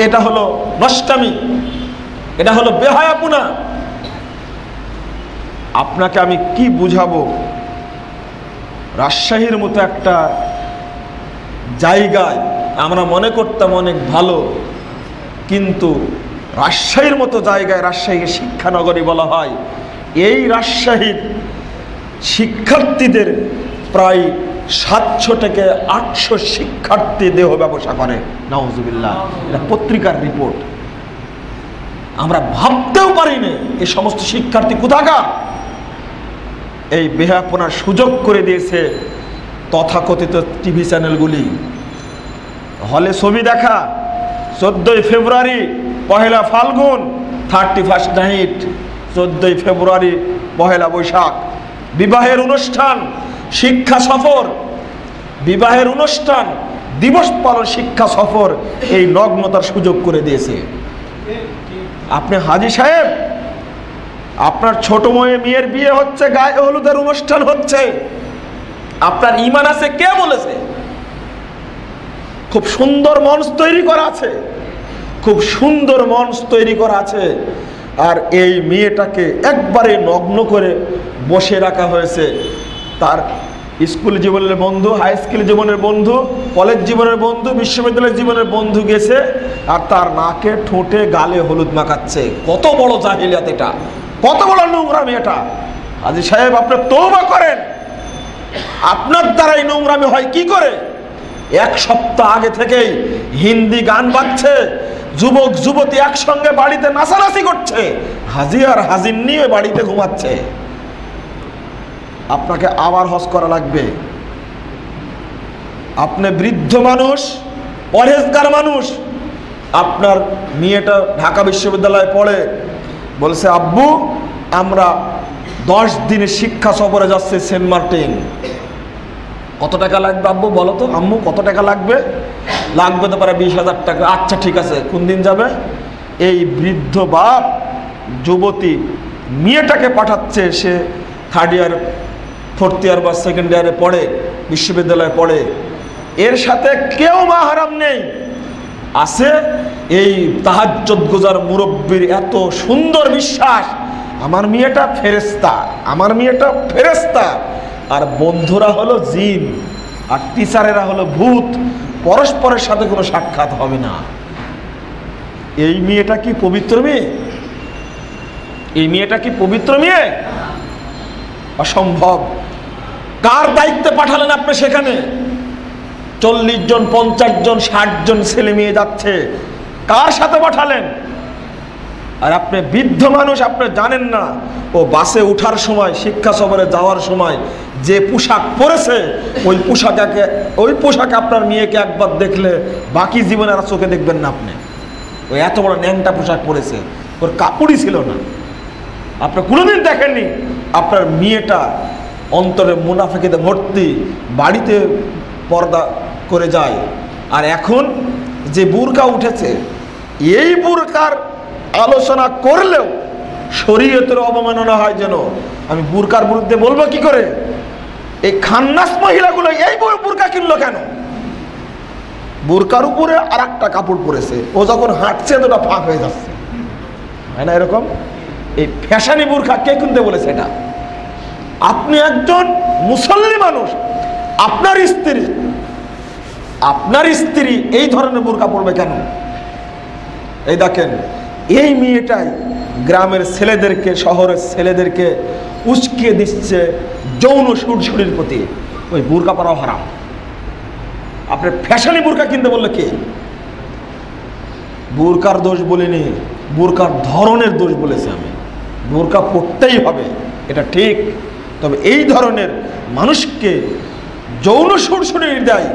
এটা হলো নষ্টামি, এটা হলো বেহায়াপনা। আপনাকে আমি কি বুঝাবো? রাজশাহীর মতো একটা জায়গায় আমরা মনে করতাম অনেক ভালো, কিন্তু রাজশাহীর মতো জায়গায়, রাজশাহীকে শিক্ষানগরী বলা হয়, এই রাজশাহীর শিক্ষার্থীদের প্রায় 700 থেকে 800 শিক্ষার্থী দেহ ব্যবসা করে। নাউজুবিল্লাহ। এটা পত্রিকার রিপোর্ট। আমরা ভাবতেও পারিনি এই সমস্ত শিক্ষার্থী কোথাকার। এই বেহায়াপনার সুযোগ করে দিয়েছে তথাকথিত টিভি চ্যানেলগুলি। হলে ছবি দেখা, 14ই ফেব্রুয়ারি, 1 ফাল্গুন, 31 নাইট, 14ই ফেব্রুয়ারি, 1 বৈশাখ, বিবাহের অনুষ্ঠান, শিক্ষা সফর, বিবাহের অনুষ্ঠান, দিবস পালন, শিক্ষা সফর, এই নগ্নতার সুযোগ করে দিয়েছে। আপনি হাজী সাহেব, আপনার ছোট মেয়ের বিয়ে হচ্ছে, গায়ে হলুদের অনুষ্ঠান হচ্ছে, আপনার ঈমান আছে কে বলেছে? খুব সুন্দর মঞ্চ তৈরি করা আছে, খুব সুন্দর মঞ্চ তৈরি করা আছে, আর এই মেয়েটাকে একবারে নগ্ন করে বসে রাখা হয়েছে। তার স্কুল জীবনের বন্ধু, হাই স্কুল জীবনের বন্ধু, কলেজ জীবনের বন্ধু, বিশ্ববিদ্যালয় জীবনের বন্ধু গেছে, আর তার নাকে, ঠোঁটে, গালে হলুদ মাখাচ্ছে। কত বড় জাহিলিয়াত এটা, কত বড় নোংরামি এটা! হাজী সাহেব, আপনি তওবা করেন। আপনার দ্বারাই নোংরামি হয় কি করে? 1 সপ্তাহ আগে থেকেই হিন্দি গান বাজছে, যুবক যুবতী একসঙ্গে বাড়িতে নাচানাচি করছে, হাজি আর হাজির নিয়ে বাড়িতে ঘুমাচ্ছে। আপনাকে আবার হজ করা লাগবে। আপনি বৃদ্ধ মানুষ, পরহেজগার মানুষ, আপনার মেয়েটা ঢাকা বিশ্ববিদ্যালয়ে পড়ে, বলছে আব্বু আমরা 10 দিনের শিক্ষা সফরে যাচ্ছে সেন্ট মার্টিন। কত টাকা লাগবে আব্বু বলো তো, আম্মু কত টাকা লাগবে? লাগবে তো প্রায় 20,000 টাকা। আচ্ছা ঠিক আছে, কোন দিন যাবে? এই বৃদ্ধ বাপ যুবতী মেয়েটাকে পাঠাচ্ছে, সে 3rd ইয়ার 4th ইয়ার বা 2nd ইয়ারে পড়ে, বিশ্ববিদ্যালয়ে পড়ে। এর সাথে কেউ মাহরাম নেই। আছে এই তাহাজ্জুদ গুজার মুরব্বির এত সুন্দর বিশ্বাস, আমার মেয়েটা ফেরেশতা, আমার মেয়েটা ফেরেশতা। আর বন্ধুরা হলো জিন, আর টিচারেরা হলো ভূত। পরস্পরের সাথে কোনো সাক্ষাৎ হবে না। এই মেয়েটা কি পবিত্র মেয়ে? এই মেয়েটা কি পবিত্র মেয়ে? অসম্ভব। কার দায়িত্বে পাঠালেন আপনি সেখানে? 40 জন, 50 জন, 60 জন ছেলে মেয়ে যাচ্ছে, কার সাথে পাঠালেন? আর আপনি বৃদ্ধ মানুষ, আপনি জানেন না ও বাসে উঠার সময়, শিক্ষা সফরে যাওয়ার সময় যে পোশাক পরেছে, ওই পোশাকে আপনার মেয়েকে একবার দেখলে বাকি জীবনে আর চোখে দেখবেন না আপনি। ওই এত বড় ন্যাংটা পোশাক পরেছে, ওর কাপড়ই ছিল না। আপনি কোনোদিন দেখেননি আপনার মেয়েটা অন্তরে মুনাফিকিতে ভর্তি, বাড়িতে পর্দা করে যায়। আর এখন যে বুরকা উঠেছে, এই বুরকার আলোচনা করলেও শরীয়তের অবমাননা হয়। যেন আমি বুরকার বিরুদ্ধে বলবো কি করে? এই খান্নাস মহিলাগুলো এই বুরকা কিনলো কেন? বুরকার উপরে আর একটা কাপড় পরেছে, ও যখন হাঁটছে তো ওটা ফাঁক হয়ে যাচ্ছে, হয় না এরকম? এই ফ্যাশনি বুরকা কে কিনতে বলেছে? এটা আপনি একজন মুসল্লি মানুষ, আপনার স্ত্রী এই ধরনের বুরকা পরবে কেন? এই দেখেন, এই মেয়েটাই গ্রামের ছেলেদেরকে, শহরের ছেলেদেরকে উস্কিয়ে দিচ্ছে যৌন সুরসুরির প্রতি। ওই বুরকা পরাও হারাম। আপনি ফ্যাশনি বুরকা কিনতে বললে কে? বুরকার দোষ বলিনি, বুরকার ধরনের দোষ বলেছি আমি। বুরকা পরতেই হবে, এটা ঠিক। তবে এই ধরনের মানুষকে যৌন সুরসুরির দেয়,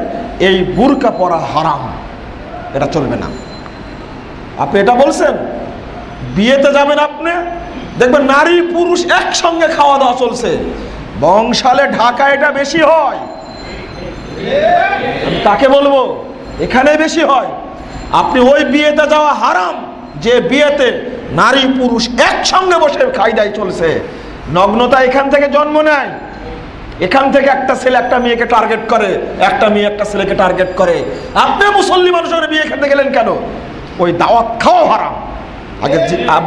এই বুরকা পরা হারাম, এটা চলবে না। আপনি এটা বলছেন, বিয়েতে যাবেন আপনি, দেখবেন নারী পুরুষ একসঙ্গে খাওয়া দাওয়া চলছে। বংশালে ঢাকা এটা বেশি হয়, আমি তাকে বলবো এখানে বেশি হয়। আপনি ওই বিয়েতে যাওয়া হারাম যে বিয়েতে নারী পুরুষ একসঙ্গে বসে খাই দাই চলছে। নগ্নতা এখান থেকে জন্ম নেয়। এখান থেকে একটা ছেলে একটা মেয়েকে টার্গেট করে, একটা মেয়ে একটা ছেলেকে টার্গেট করে। আপনি মুসল্লি মানুষের বিয়ে খেতে গেলেন কেন? ওই দাওয়াত খাওয়া হারাম। আগে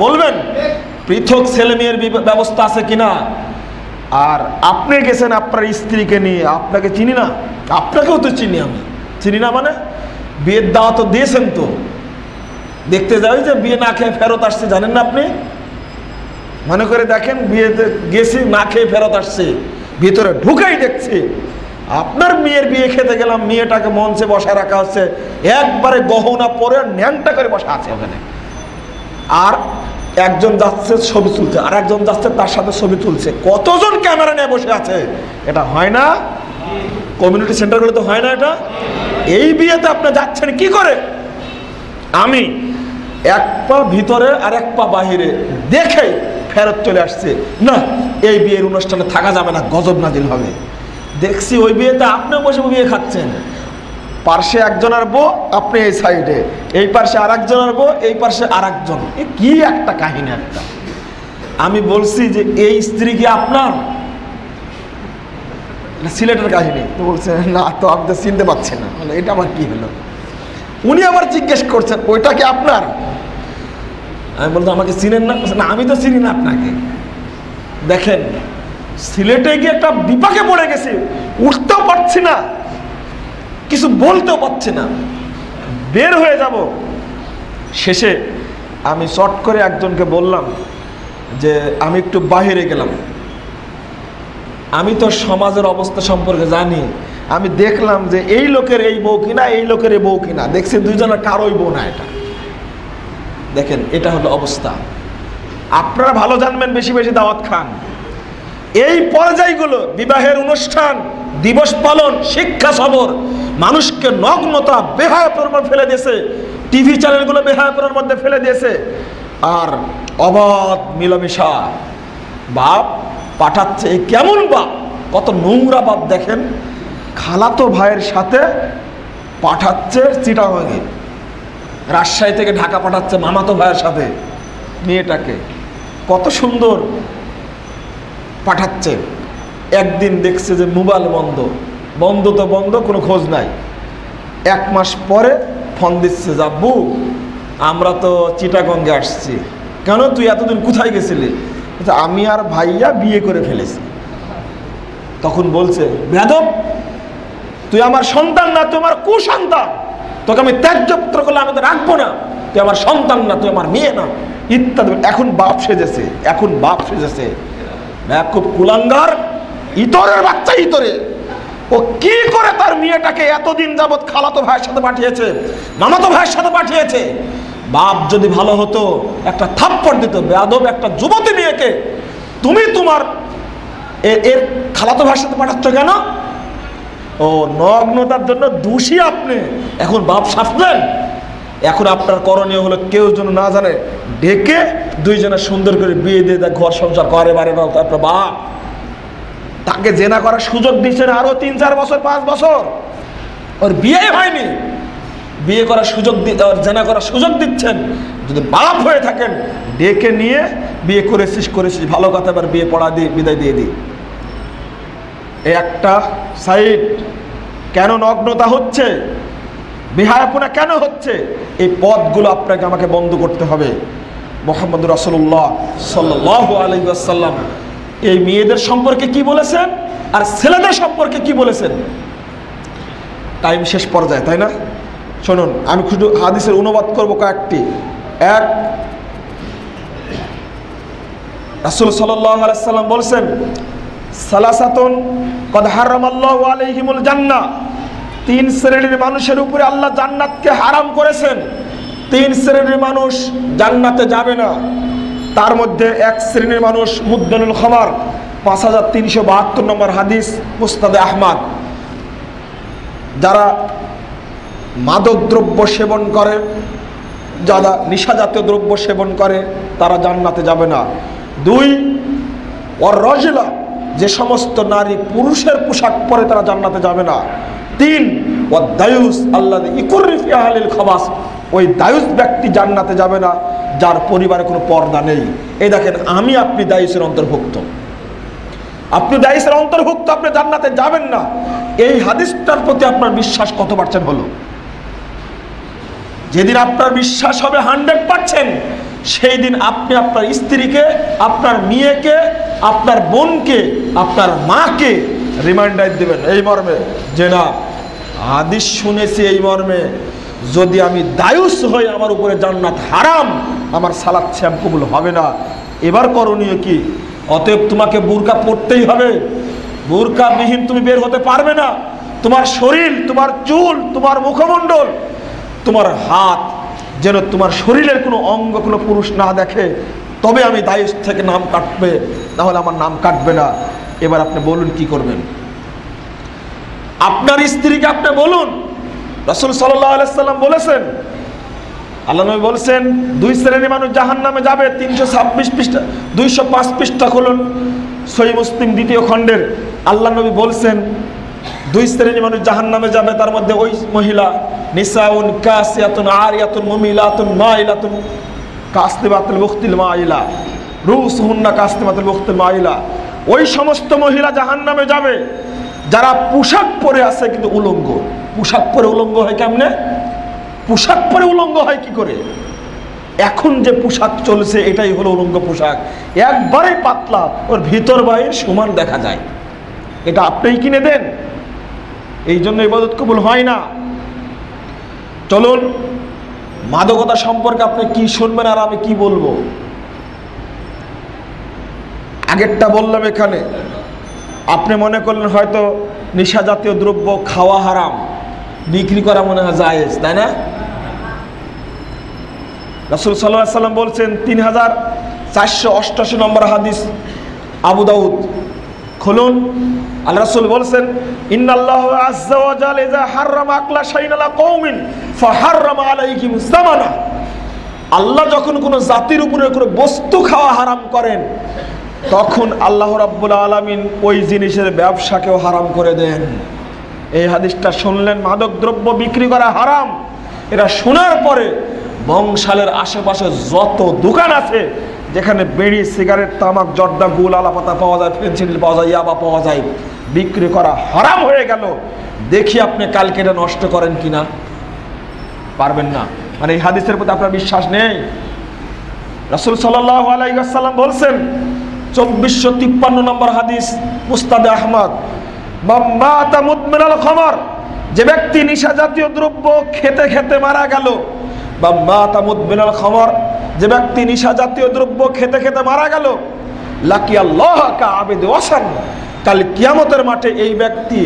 বলবেন পৃথক ছেলে মেয়ের ব্যবস্থা আছে কিনা। আর আপনি গেছেন আপনার স্ত্রীকে নিয়ে, আপনাকে চিনি না, আপনাকেও তো চিনি আমি। চিনি না মানে বিয়ের দাওয়াত তো দিয়েছেন, তো দেখতে যাই যে বিয়ে না খেয়ে ফেরত আসছে, জানেন না আপনি? মনে করে দেখেন বিয়েতে গেছি, না খেয়ে ফেরত আসছে, ভিতরে ঢুকেই দেখছি আপনার মেয়ের বিয়ে খেতে গেলাম, মেয়েটাকে মঞ্চে বসা রাখা হচ্ছে, একবারে গহনা পরে ন্যাংটা করে বসা আছে ওখানে। আর একজন যাচ্ছে ছবি তুলছে, আর একজন যাচ্ছে তার সাথে ছবি তুলছে। কতজন ক্যামেরা নিয়ে বসে আছে? এটা হয় না? কমিউনিটি সেন্টারগুলো তো হয় না এটা? এই বিয়েতে আপনি যাচ্ছেন কি করে? আমি এক পা ভিতরে আর এক পা বাহিরে দেখে ফেরত চলে আসছে। না, এই বিয়ের অনুষ্ঠানে থাকা যাবে না, গজব নাজিল হবে। দেখছি ওই বিয়েতে আপনি বসে বিয়ে খাচ্ছেন, পার্শ্বে একজনের বউ, আপনি এই সাইডে, এই পার্শ্বে আর একজনের বউ, এই পার্শ্বে আর একজন। এ কি একটা কাহিনী একটা। আমি বলছি যে এই স্ত্রী কি আপনার? সিলেটের কাহিনী। তো বলছে না, তো আপনি তো চিনতে পারছেন না। বলে এটা আমার কি হলো? উনি আবার জিজ্ঞেস করছেন ওইটা কি আপনার? আমি বলতো আমাকে চিনেন না? না, আমি তো চিনি না আপনাকে। দেখেন, সিলেটে গিয়ে একটা বিপাকে পড়ে গেছি, উঠতেও পারছি না, কিছু বলতেও পারছি না, বের হয়ে যাব। শেষে আমি শর্ট করে একজনকে বললাম যে আমি একটু বাইরে গেলাম, আমি তো সমাজের অবস্থা সম্পর্কে জানি। আমি দেখলাম যে এই লোকের এই বউ কিনা, এই লোকের এই বউ কিনা, দেখছি দুইজনের কারোই বউ না। এটা দেখেন, এটা হলো অবস্থা। আপনারা ভালো জানবেন, বেশি বেশি দাওয়াত খান। এই পর্যায়গুলো, বিবাহের অনুষ্ঠান, দিবস পালন, শিক্ষা সফর, মানুষকে নগ্নতা, বেহায়াপনার মধ্যে ফেলে দিয়েছে। টিভি চ্যানেলগুলো বেহায়াপনার মধ্যে ফেলে দিয়েছে। আর অবাধ মিলামেশা, বাপ পাঠাচ্ছে। এই কেমন বাপ, কত নোংরা বাপ দেখেন। খালাতো ভাইয়ের সাথে পাঠাচ্ছে চিটাগাঙে, রাজশাহী থেকে ঢাকা পাঠাচ্ছে মামাতো ভাইয়ের সাথে মেয়েটাকে, কত সুন্দর পাঠাচ্ছে। একদিন দেখছে যে মোবাইল বন্ধ, বন্ধ তো বন্ধ, কোনো খোঁজ নাই। 1 মাস পরে ফোন দিচ্ছে, যাব্বু আমরা তো চিটাগঙ্গে আসছি। কেন, তুই এতদিন কোথায় গেছিলি? আমি আর ভাইয়া বিয়ে করে ফেলেছি। তখন বলছে, বেয়াদব, তুই আমার সন্তান না, তুই আমার কুসন্তান, তোকে আমি ত্যায্যপুত্র করলে আমি তো রাখবো না, তুই আমার সন্তান না, তুই আমার মেয়ে না, ইত্যাদি। এখন বাপ সেজেছে, এখন বাপ সেজেছে। খুব কুলাঙ্গার, ইতরের বাচ্চা, ইতরে। ও কি করে তার মেয়েটাকে এতদিন যাবৎ খালাতো ভাইয়ের সাথে পাঠিয়েছে, মামাতো ভাইয়ের সাথে পাঠিয়েছে। বাপ যদি ভালো হতো একটা থাপ্পড় দিত। বেয়াদব একটা যুবতী মেয়েকে তুমি তোমার এর খালাতো ভাইয়ের সাথে পাঠাচ্ছ কেন? ও নগ্নতার জন্য দোষী আপনি। এখন বাপ শাসলেন। এখন আপনার করণীয় হলো, কেউ যেন না জানে, ডেকে দুইজনে সুন্দর করে বিয়ে দিয়ে দেয়, ঘর সংসার করে। বারে বারে আপনার বাপ তাকে জেনা করার সুযোগ দিচ্ছেন আরো 3-4 বছর, 5 বছর, ওর বিয়ে হয়নি, বিয়ে করার সুযোগ, জেনা করার সুযোগ দিচ্ছেন। যদি বাপ হয়ে থাকেন, ডেকে নিয়ে বিয়ে করেছিস ভালো কথা, এবার বিয়ে পড়া দিয়ে বিদায় দিয়ে দিই। এই একটা সাইড। কেন নগ্নতা হচ্ছে, বিহায়াপনা কেন হচ্ছে? এই পথগুলো আপনাকে আমাকে বন্ধ করতে হবে। মুহাম্মদ রাসূলুল্লাহ সাল্লাল্লাহু আলাইহি ওয়াসাল্লাম এই মেয়েদের সম্পর্কে কি বলেছেন আর ছেলেদের সম্পর্কে কি বলেছেন? টাইম শেষ পর্যায়ে, তাই না? শুনুন, আমি শুধু হাদিসের অনুবাদ করব কয়েকটি। এক, রাসূল সাল্লাল্লাহু আলাইহি ওয়াসাল্লাম বলেছেন, সালাসাতুন কদ হারামাল্লাহু আলাইহিমুল জান্নাহ, 3 শ্রেণীর মানুষের উপরে আল্লাহ জান্নাতকে হারাম করেছেন। 3 শ্রেণীর মানুষ জান্নাতে যাবে না। তার মধ্যে 1 শ্রেণীর মানুষ মুদ্দানুল খামার, 5372 নম্বর হাদিস, মুসনাদে আহমদ। যারা মাদক দ্রব্য সেবন করে, যারা নেশাজাতীয় দ্রব্য সেবন করে, তারা জান্নাতে যাবে না। 2, ওর রজলা, যে সমস্ত নারী পুরুষের পোশাক পরে তারা জান্নাতে যাবে না। 3, ও দায়ুস আল্লাযী ইকুররি ফি আহলিল খাবাস, ওই দায়ুস ব্যক্তি জান্নাতে যাবে না যার পরিবারে কোনো পর্দা নেই। এই দেখেন, আমি আপনি দায়ুসের অন্তর্ভুক্ত, আপনি দায়ুসের অন্তর্ভুক্ত, আপনি জান্নাতে যাবেন না। এই হাদিসটার প্রতি আপনার বিশ্বাস কত পার্সেন্ট হলো? যেদিন আপনার বিশ্বাস হবে 100%, সেই দিন আপনি আপনার স্ত্রীকে, আপনার মেয়েকে, আপনার বোনকে, আপনার মাকে রিমাইন্ডার দেবেন এই মর্মে যে না, হাদিস শুনেছি এই মর্মে, যদি আমি দায়ুস হই আমার উপরে জান্নাত হারাম, আমার সালাত শ্যাম কবুল হবে না। এবার করণীয় কি? অতএব তোমাকে বুরকা পরতেই হবে। বুরকা বিহীন তুমি বের হতে পারবে না। তোমার শরীর, তোমার চুল, তোমার মুখমণ্ডল, তোমার হাত, যেন তোমার শরীরের কোনো অঙ্গ কোনো পুরুষ না দেখে, তবে আমি দায়ুস থেকে নাম কাটবে, নাহলে আমার নাম কাটবে না। এবার আপনি বলুন কি করবেন? আপনার স্ত্রীকে আপনি বলুন, রাসূল সাল্লাল্লাহু আলাইহি সাল্লাম বলেছেন, আল্লাহ নবী বলেছেন, 2 শ্রেণীর মানুষ জাহান্নামে যাবে। 326 পৃষ্ঠা, 205 পৃষ্ঠা খুলুন, সহিহ মুসলিম 2য় খণ্ডের। আল্লাহ নবী বলছেন 2 শ্রেণীর মানুষ জাহান্নামে যাবে, তার মধ্যে ওই মহিলা, নিসাউন কাসিয়াতুন আরিয়াতুন মুমিলাতুন মাইলাতুন কাসতিবাতুল বুখতিল মাইলা রুসুহুন্না কাসতিবাতুল বুখতিল মাইলা। ওই সমস্ত মহিলা জাহান্নামে যাবে যারা পোশাক পরে আছে কিন্তু উলঙ্গ। পোশাক পরে উলঙ্গ হয় কেমনে? পোশাক পরে উলঙ্গ হয় কি করে? এখন যে পোশাক চলছে এটাই হলো উলঙ্গ পোশাক, একবারে পাতলা, ওর ভিতর বাইরে সমান দেখা যায়। এটা আপনিই কিনে দেন, এই জন্য ইবাদত কবুল হয় না। চলুন, মাদকতা সম্পর্কে আপনি কি শুনবেন আর আমি কি বলবো। আগেরটা বললাম, এখানে আপনি মনে করলেন হয়তো নেশা জাতীয় দ্রব্য খাওয়া হারাম, বিক্রি করা মনে হয় জায়েজ, তাই না? রাসূল সাল্লাল্লাহু আলাইহি সাল্লাম বলছেন, 3488 নম্বর হাদিস, আবু দাউদ খুলুন। আল্লাহ রাসূল বলছেন, ইন্নাল্লাহু আযজা ওয়া জাল্লা ইযা হাররামা আকলা শাইইন আলা কওমিন ফাহাররামা আলাইহিম যামানা। আল্লাহ যখন কোনো জাতির উপরে কোনো বস্তু খাওয়া হারাম করেন, তখন আল্লাহ রাব্বুল আলামিন ওই জিনিসের ব্যবসাকেও হারাম করে দেন। এই হাদিসটা শুনলেন, মাদক দ্রব্য বিক্রি করা হারাম। এরা শোনার পরে বংশালের আশেপাশে যত দোকান আছে যেখানে বিড়ি, সিগারেট, তামাক, জর্দা, গুল, আলাপাতা পাওয়া যায়, ফেন্সিডিল পাওয়া যায়, ইয়াবা পাওয়া যায়, বিক্রি করা হারাম হয়ে গেল। দেখি আপনি কালকে এটা নষ্ট করেন কিনা। পারবেন না। মানে এই হাদিসের প্রতি আপনার বিশ্বাস নেই। রাসূল সাল্লাল্লাহু আলাইহি ওয়াসাল্লাম বলছেন, 2453 নম্বর হাদিস, মুসনাদে আহমদ, মাতা মুদমিনাল খামর, যে ব্যক্তি নিশা জাতীয় দ্রব্য খেতে খেতে মারা গেল, বা মাতা মুদমিনাল খামর, যে ব্যক্তি নিশা জাতীয় দ্রব্য খেতে খেতে মারা গেল, লাকি আল্লাহ কা আবিদ ওয়াসান, কাল কিয়ামতের মাঠে এই ব্যক্তি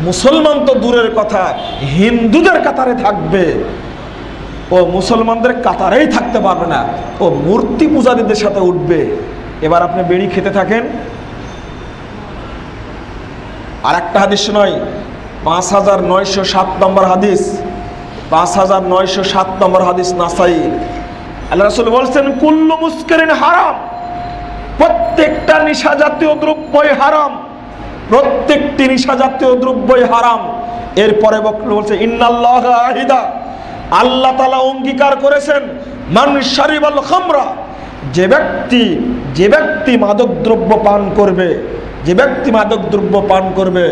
মুসলমান তো দূরের কথা, হিন্দুদের কাতারে থাকবে। ও মুসলমানদের কাতারেই থাকতে পারবে না, ও মূর্তি পূজারীদের সাথে উঠবে। এবার আপনি বেড়ি খেতে থাকেন। আর একটা হাদিস নয়, 5907 নম্বর হাদিস, 5907 নম্বর হাদিস, নাসাই। আল্লাহ রাসূল বলছেন, কুল্লু মুসকিরিন হারাম, প্রত্যেকটা নিশা জাতীয় দ্রব্যই হারাম, প্রত্যেকটি নিশা জাতীয় দ্রব্যই হারাম। এরপরে বলছে, ইন্নাল্লাহা আহিদা, আল্লাহ তাআলা অঙ্গীকার করেছেন, মান শারিবাল খামরা, যে ব্যক্তি মাদক দ্রব্য পান করবে, যে ব্যক্তি মাদক দ্রব্য পান করবে,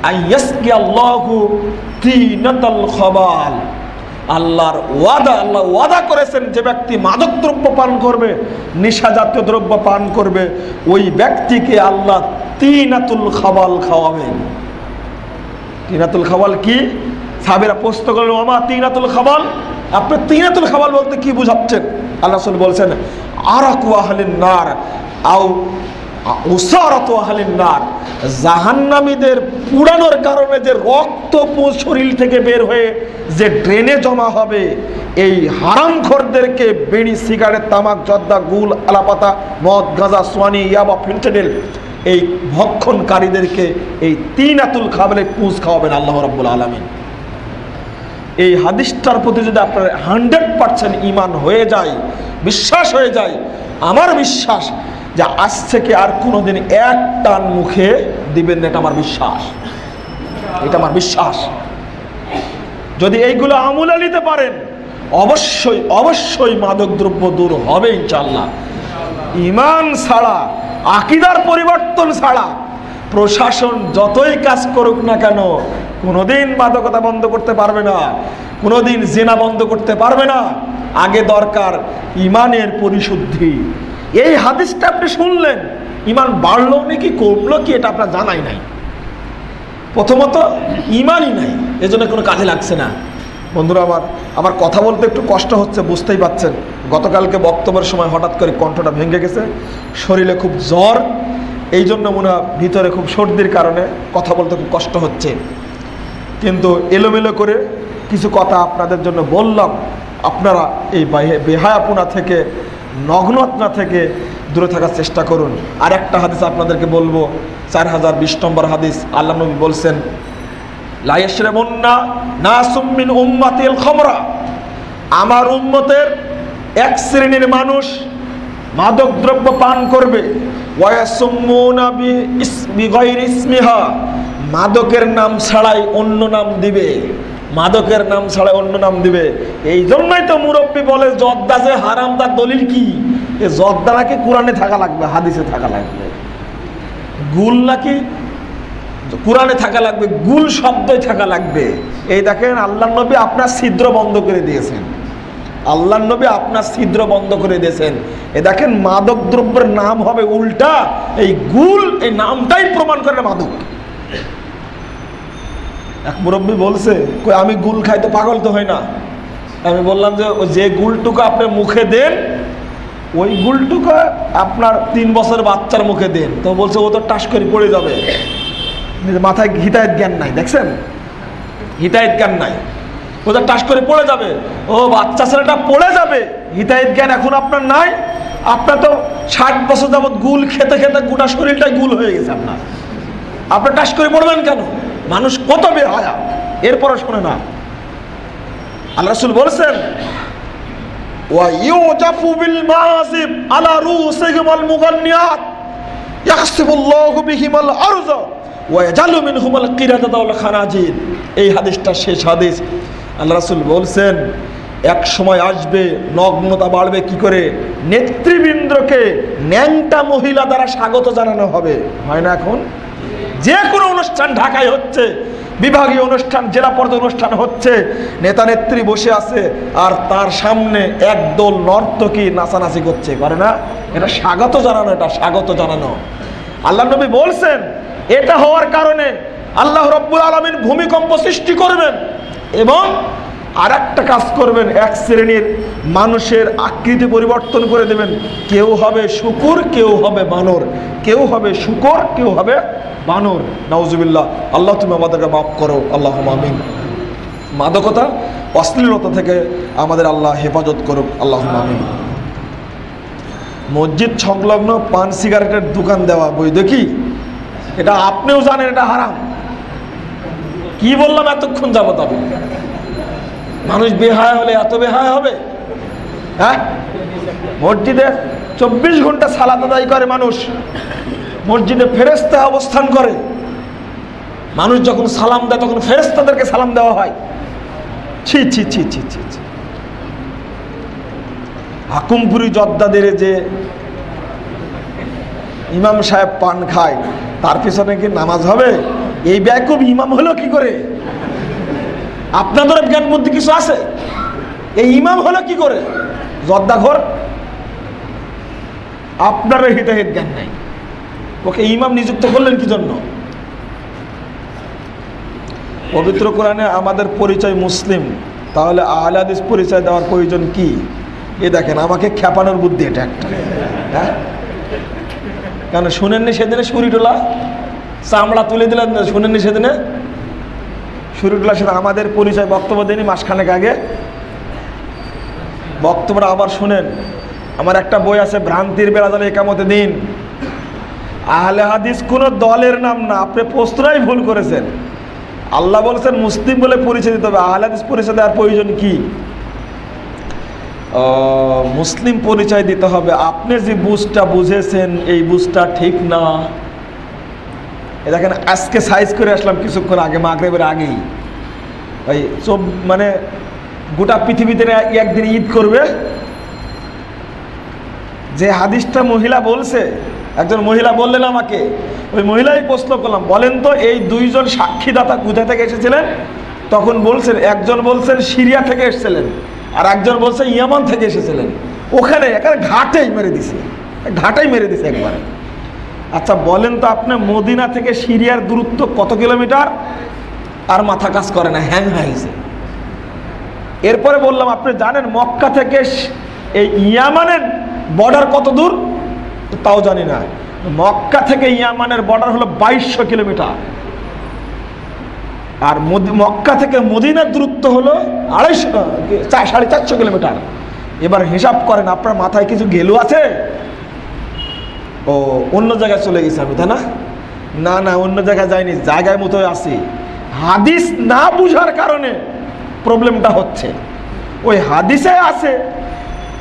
আইয়াসকি আল্লাহু তিনাতাল খাবাল, আল্লাহ ওয়াদা করেছেন, যে ব্যক্তি মাদক দ্রব্য পান করবে, নেশা জাতীয় দ্রব্য পান করবে, ওই ব্যক্তিকে আল্লাহ তিনাতুল খাবাল খাওয়াবেন। তিনাতুল খাবাল কি? সাহাবীরা প্রশ্ন করলেন, ওমা তিনাতুল খাবাল, আপনি তিনাতুল খাবাল বলতে কি বুঝাচ্ছেন? আল্লাহ রাসূল বলছেন, আরাকু আহলিন নার আও উসারাতু আহলিন নার, জাহান্নামীদের পুড়ানোর কারণে যে রক্ত শরীর থেকে বের হয়ে যে ড্রেনে জমা হবে, এই হারামখোরদেরকে বিড়ি, সিগারেট, তামাক, জর্দা, গুল, আলাপাতা, মদ, গাঁজা, সোয়ানি, ইয়াবা, ফেন্সিডিল, এই ভক্ষণকারীদেরকে এই তিনাতুল খাবালে পুঁজ খাওয়াবেন আল্লাহ রাব্বুল আলামিন। এই হাদিসটার প্রতি যদি আপনার 100% ঈমান হয়ে যায়, বিশ্বাস হয়ে যায়, আমার বিশ্বাস যে আজ থেকে আর কোনোদিন এক টান মুখে দিবেন না, এটা আমার বিশ্বাস, এটা আমার বিশ্বাস। যদি এইগুলো আমলে নিতে পারেন, অবশ্যই অবশ্যই মাদক দ্রব্য দূর হবে ইনশাআল্লাহ। ঈমান ছাড়া, আকীদার পরিবর্তন ছাড়া প্রশাসন যতই কাজ করুক না কেন, কোনোদিন মাদকতা বন্ধ করতে পারবে না, কোনোদিন জিনা বন্ধ করতে পারবে না। আগে দরকার ঈমানের পরিশুদ্ধি। এই হাদিসটা আপনি শুনলেন, ঈমান বাড়লো নাকি কমলো কি এটা আপনার জানাই নাই। প্রথমত ঈমানই নাই, এজন্য কোনো কাজে লাগছে না। বন্ধুরা, আমার কথা বলতে একটু কষ্ট হচ্ছে, বুঝতেই পাচ্ছেন। গতকালকে বক্তব্যের সময় হঠাৎ করে কণ্ঠটা ভেঙে গেছে, শরীরে খুব জ্বর, এই জন্য মনে হয় ভিতরে খুব সর্দির কারণে কথা বলতে খুব কষ্ট হচ্ছে। কিন্তু এলোমেলো করে কিছু কথা আপনাদের জন্য বললাম। আপনারা এই বেহায়াপনা থেকে, নগ্নতা থেকে দূরে থাকার চেষ্টা করুন। আর একটা হাদিস আপনাদেরকে বলবো, 4020 নম্বর হাদিস। আল্লাহ নবী বলছেন, লা ইয়াশরাবুন্না নাসুম মিন উম্মাতিল খামরা, আমার উম্মতের এক শ্রেণীর মানুষ মাদক দ্রব্য পান করবে, ওয়া ইয়াসুম্মুনা বিগাইরি ইসমিহা, মাদকের নাম ছাড়াই অন্য নাম দিবে, মাদকের নাম ছাড়াই অন্য নাম দিবে। এই জন্যই তো মুরব্বী বলে জর্দা যে হারাম, তার দলিল কি? এ জর্দা নাকি কোরআনে থাকা লাগবে, হাদিসে থাকা লাগবে। গুল নাকি কোরআনে থাকা লাগবে, গুল শব্দই থাকা লাগবে। এই দেখেন, আল্লাহ নবী আপনার ছিদ্র বন্ধ করে দিয়েছেন, আল্লাহ নবী আপনার ছিদ্র বন্ধ করে দিয়েছেন। এ দেখেন, মাদক দ্রব্যের নাম হবে উল্টা, এই গুল, এই নামটাই প্রমাণ করে মাদক। এক মুরব্বী বলছে, কই আমি গুল খাই তো পাগল তো হয় না। আমি বললাম যে গুলটুকু আপনি মুখে দেন, ওই গুলটুকু আপনার 3 বছর বাচ্চার মুখে দেন। তো বলছে, ও তো টাস করে পড়ে যাবে, মাথায় হিদায়েত জ্ঞান নাই। দেখছেন, হিদায়েত জ্ঞান নাই, ও তো টাস করে পড়ে যাবে। ও বাচ্চা ছেলেটা পড়ে যাবে, হিদায়েত জ্ঞান এখন আপনার নাই। আপনার তো 60 বছর যাবৎ গুল খেতে খেতে গোটা শরীরটাই গুল হয়ে গেছে আপনার, আপনি টাস করে পড়বেন কেন? মানুষ কত বেহায়া, এরপরে শোনে না। আল্লাহ রাসূল বলেছেন, ওয়া ইউজাফু বিল মাযিব আলা রুসিহিম আল মুগান্নিয়াত, ইয়াহসিবুল্লাহু বিহিমাল আরযা ওয়া ইয়াজালু মিনহুমাল কিরাদাতা ওয়াল খানাজির। এই হাদিসটা শেষ হাদিস। আল্লাহ রাসূল বলছেন এক সময় আসবে, নগ্নতা বাড়বে কি করে, নেতৃবৃন্দকে ন্যাংটা মহিলা দ্বারা স্বাগত জানানো হবে। হয় না এখন যে কোনো অনুষ্ঠান ঢাকায় হচ্ছে, বিভাগীয় অনুষ্ঠান, জেলা পর্যায়ে অনুষ্ঠান হচ্ছে, নেতা নেত্রী বসে আছে আর তার সামনে একদল নর্তকী নাচানাচি করছে, করে না? এটা স্বাগত জানানো, এটা স্বাগত জানানো। আল্লাহ নবী বলছেন এটা হওয়ার কারণে আল্লাহ রাব্বুল আলামিন ভূমিকম্প সৃষ্টি করবেন এবং আর একটা কাজ করবেন, এক শ্রেণীর মানুষের আকৃতি পরিবর্তন করে দেবেন। কেউ হবে শুকুর, কেউ হবে বানর, কেউ হবে শুকর, কেউ হবে বানর। নাউজুবিল্লাহ। আল্লাহ তুমি আমাদেরকে মাফ করো, আল্লাহুম্মা আমিন। মাদকতা, অশ্লীলতা থেকে আমাদের আল্লাহ হেফাজত করুক, আল্লাহুম্মা আমিন। মসজিদ সংলগ্ন পান সিগারেটের দোকান দেওয়া বৈধ কি? এটা আপনিও জানেন এটা হারাম। কি বললাম এতক্ষণ যাবত? আমি মানুষ বেহায়া হলে এত বেহায়া হবে? হ্যাঁ, মসজিদে 24 ঘন্টা সালাত আদায় করে মানুষ, মসজিদে ফেরেশতা অবস্থান করে, মানুষ যখন সালাম দেয় তখন ফেরেশতাদেরকে সালাম দেওয়া হয়। ছি ছি ছি ছি ছি ছি। হাকুমপুরি জদ্দাদের যে ইমাম সাহেব পান খায়, তার পিছনে কি নামাজ হবে? এই বেয়াকুব ইমাম হলো কি করে? আপনাদের জ্ঞান বুদ্ধি কিছু আছে? এই ইমাম হলো কি করে? জর্দাঘর। আপনার হিতাহিত জ্ঞান নাই, ওকে ইমাম নিযুক্ত করলেন কি জন্য? পবিত্র কোরআনে আমাদের পরিচয় মুসলিম, তাহলে আহলে হাদিস পরিচয় দেওয়ার প্রয়োজন কি? এ দেখেন, আমাকে খেপানোর বুদ্ধি এটা একটা। হ্যাঁ, কেন শুনেননি সেদিনে শরীরুল্লাহ চামড়া তুলে দিলেন? শুনেননি সেদিনে শরীরুল্লাহ সাথে আমাদের পরিচয় বক্তব্য দেয়নি মাসখানেক আগে? বক্তব্যটা আবার শুনেন। আমার একটা বই আছে, ভ্রান্তির বেড়াজালে একামতে দিন। আহলে হাদিস কোনো দলের নাম না, আপনি প্রশ্নই ভুল করেছেন। আল্লাহ বলেছেন মুসলিম বলে পরিচয় দিতে হবে, আহলে হাদিস পরিচয় দেওয়ার প্রয়োজন কি? মুসলিম পরিচয় দিতে হবে। আপনি যে বুঝটা বুঝেছেন এই বুঝটা ঠিক না। এ দেখেন, আজকে সাইজ করে আসলাম কিছুক্ষণ আগে, মাগরিবের আগেই। ওই মানে গোটা পৃথিবীতে একদিন ঈদ করবে। যে হাদিসটা মহিলা বলছে, একজন মহিলা বললেন আমাকে, ওই মহিলাই প্রশ্ন করলাম, বলেন তো এই দুইজন সাক্ষীদাতা কোথা থেকে এসেছিলেন? তখন বলছেন, একজন বলছেন সিরিয়া থেকে এসেছিলেন, আর একজন বলছে ইয়ামান থেকে এসেছিলেন। ওখানে এখানে ঘাটেই মেরে দিছে, ঘাটেই মেরে দিছে একবারে। আচ্ছা বলেন তো আপনি মদিনা থেকে সিরিয়ার দূরত্ব কত কিলোমিটার? আর মাথা কাজ করে না, হ্যাং হয়েছে। এরপরে বললাম আপনি জানেন মক্কা থেকে এই ইয়ামানের বর্ডার কত দূর? তাও জানি না। মক্কা থেকে ইয়ামানের বর্ডার হলো 2200 কিলোমিটার, আর মক্কা থেকে মদিনার দূরত্ব হলো 450 কিলোমিটার। এবার হিসাব করেন, আপনার মাথায় কিছু গেলু আছে? ও অন্য জায়গায় চলে গেছে আমি, তাই না? না না, অন্য জায়গায় যাইনি, জায়গায় মতো আছি। হাদিস না বুঝার কারণে প্রবলেমটা হচ্ছে। ওই হাদিসে আছে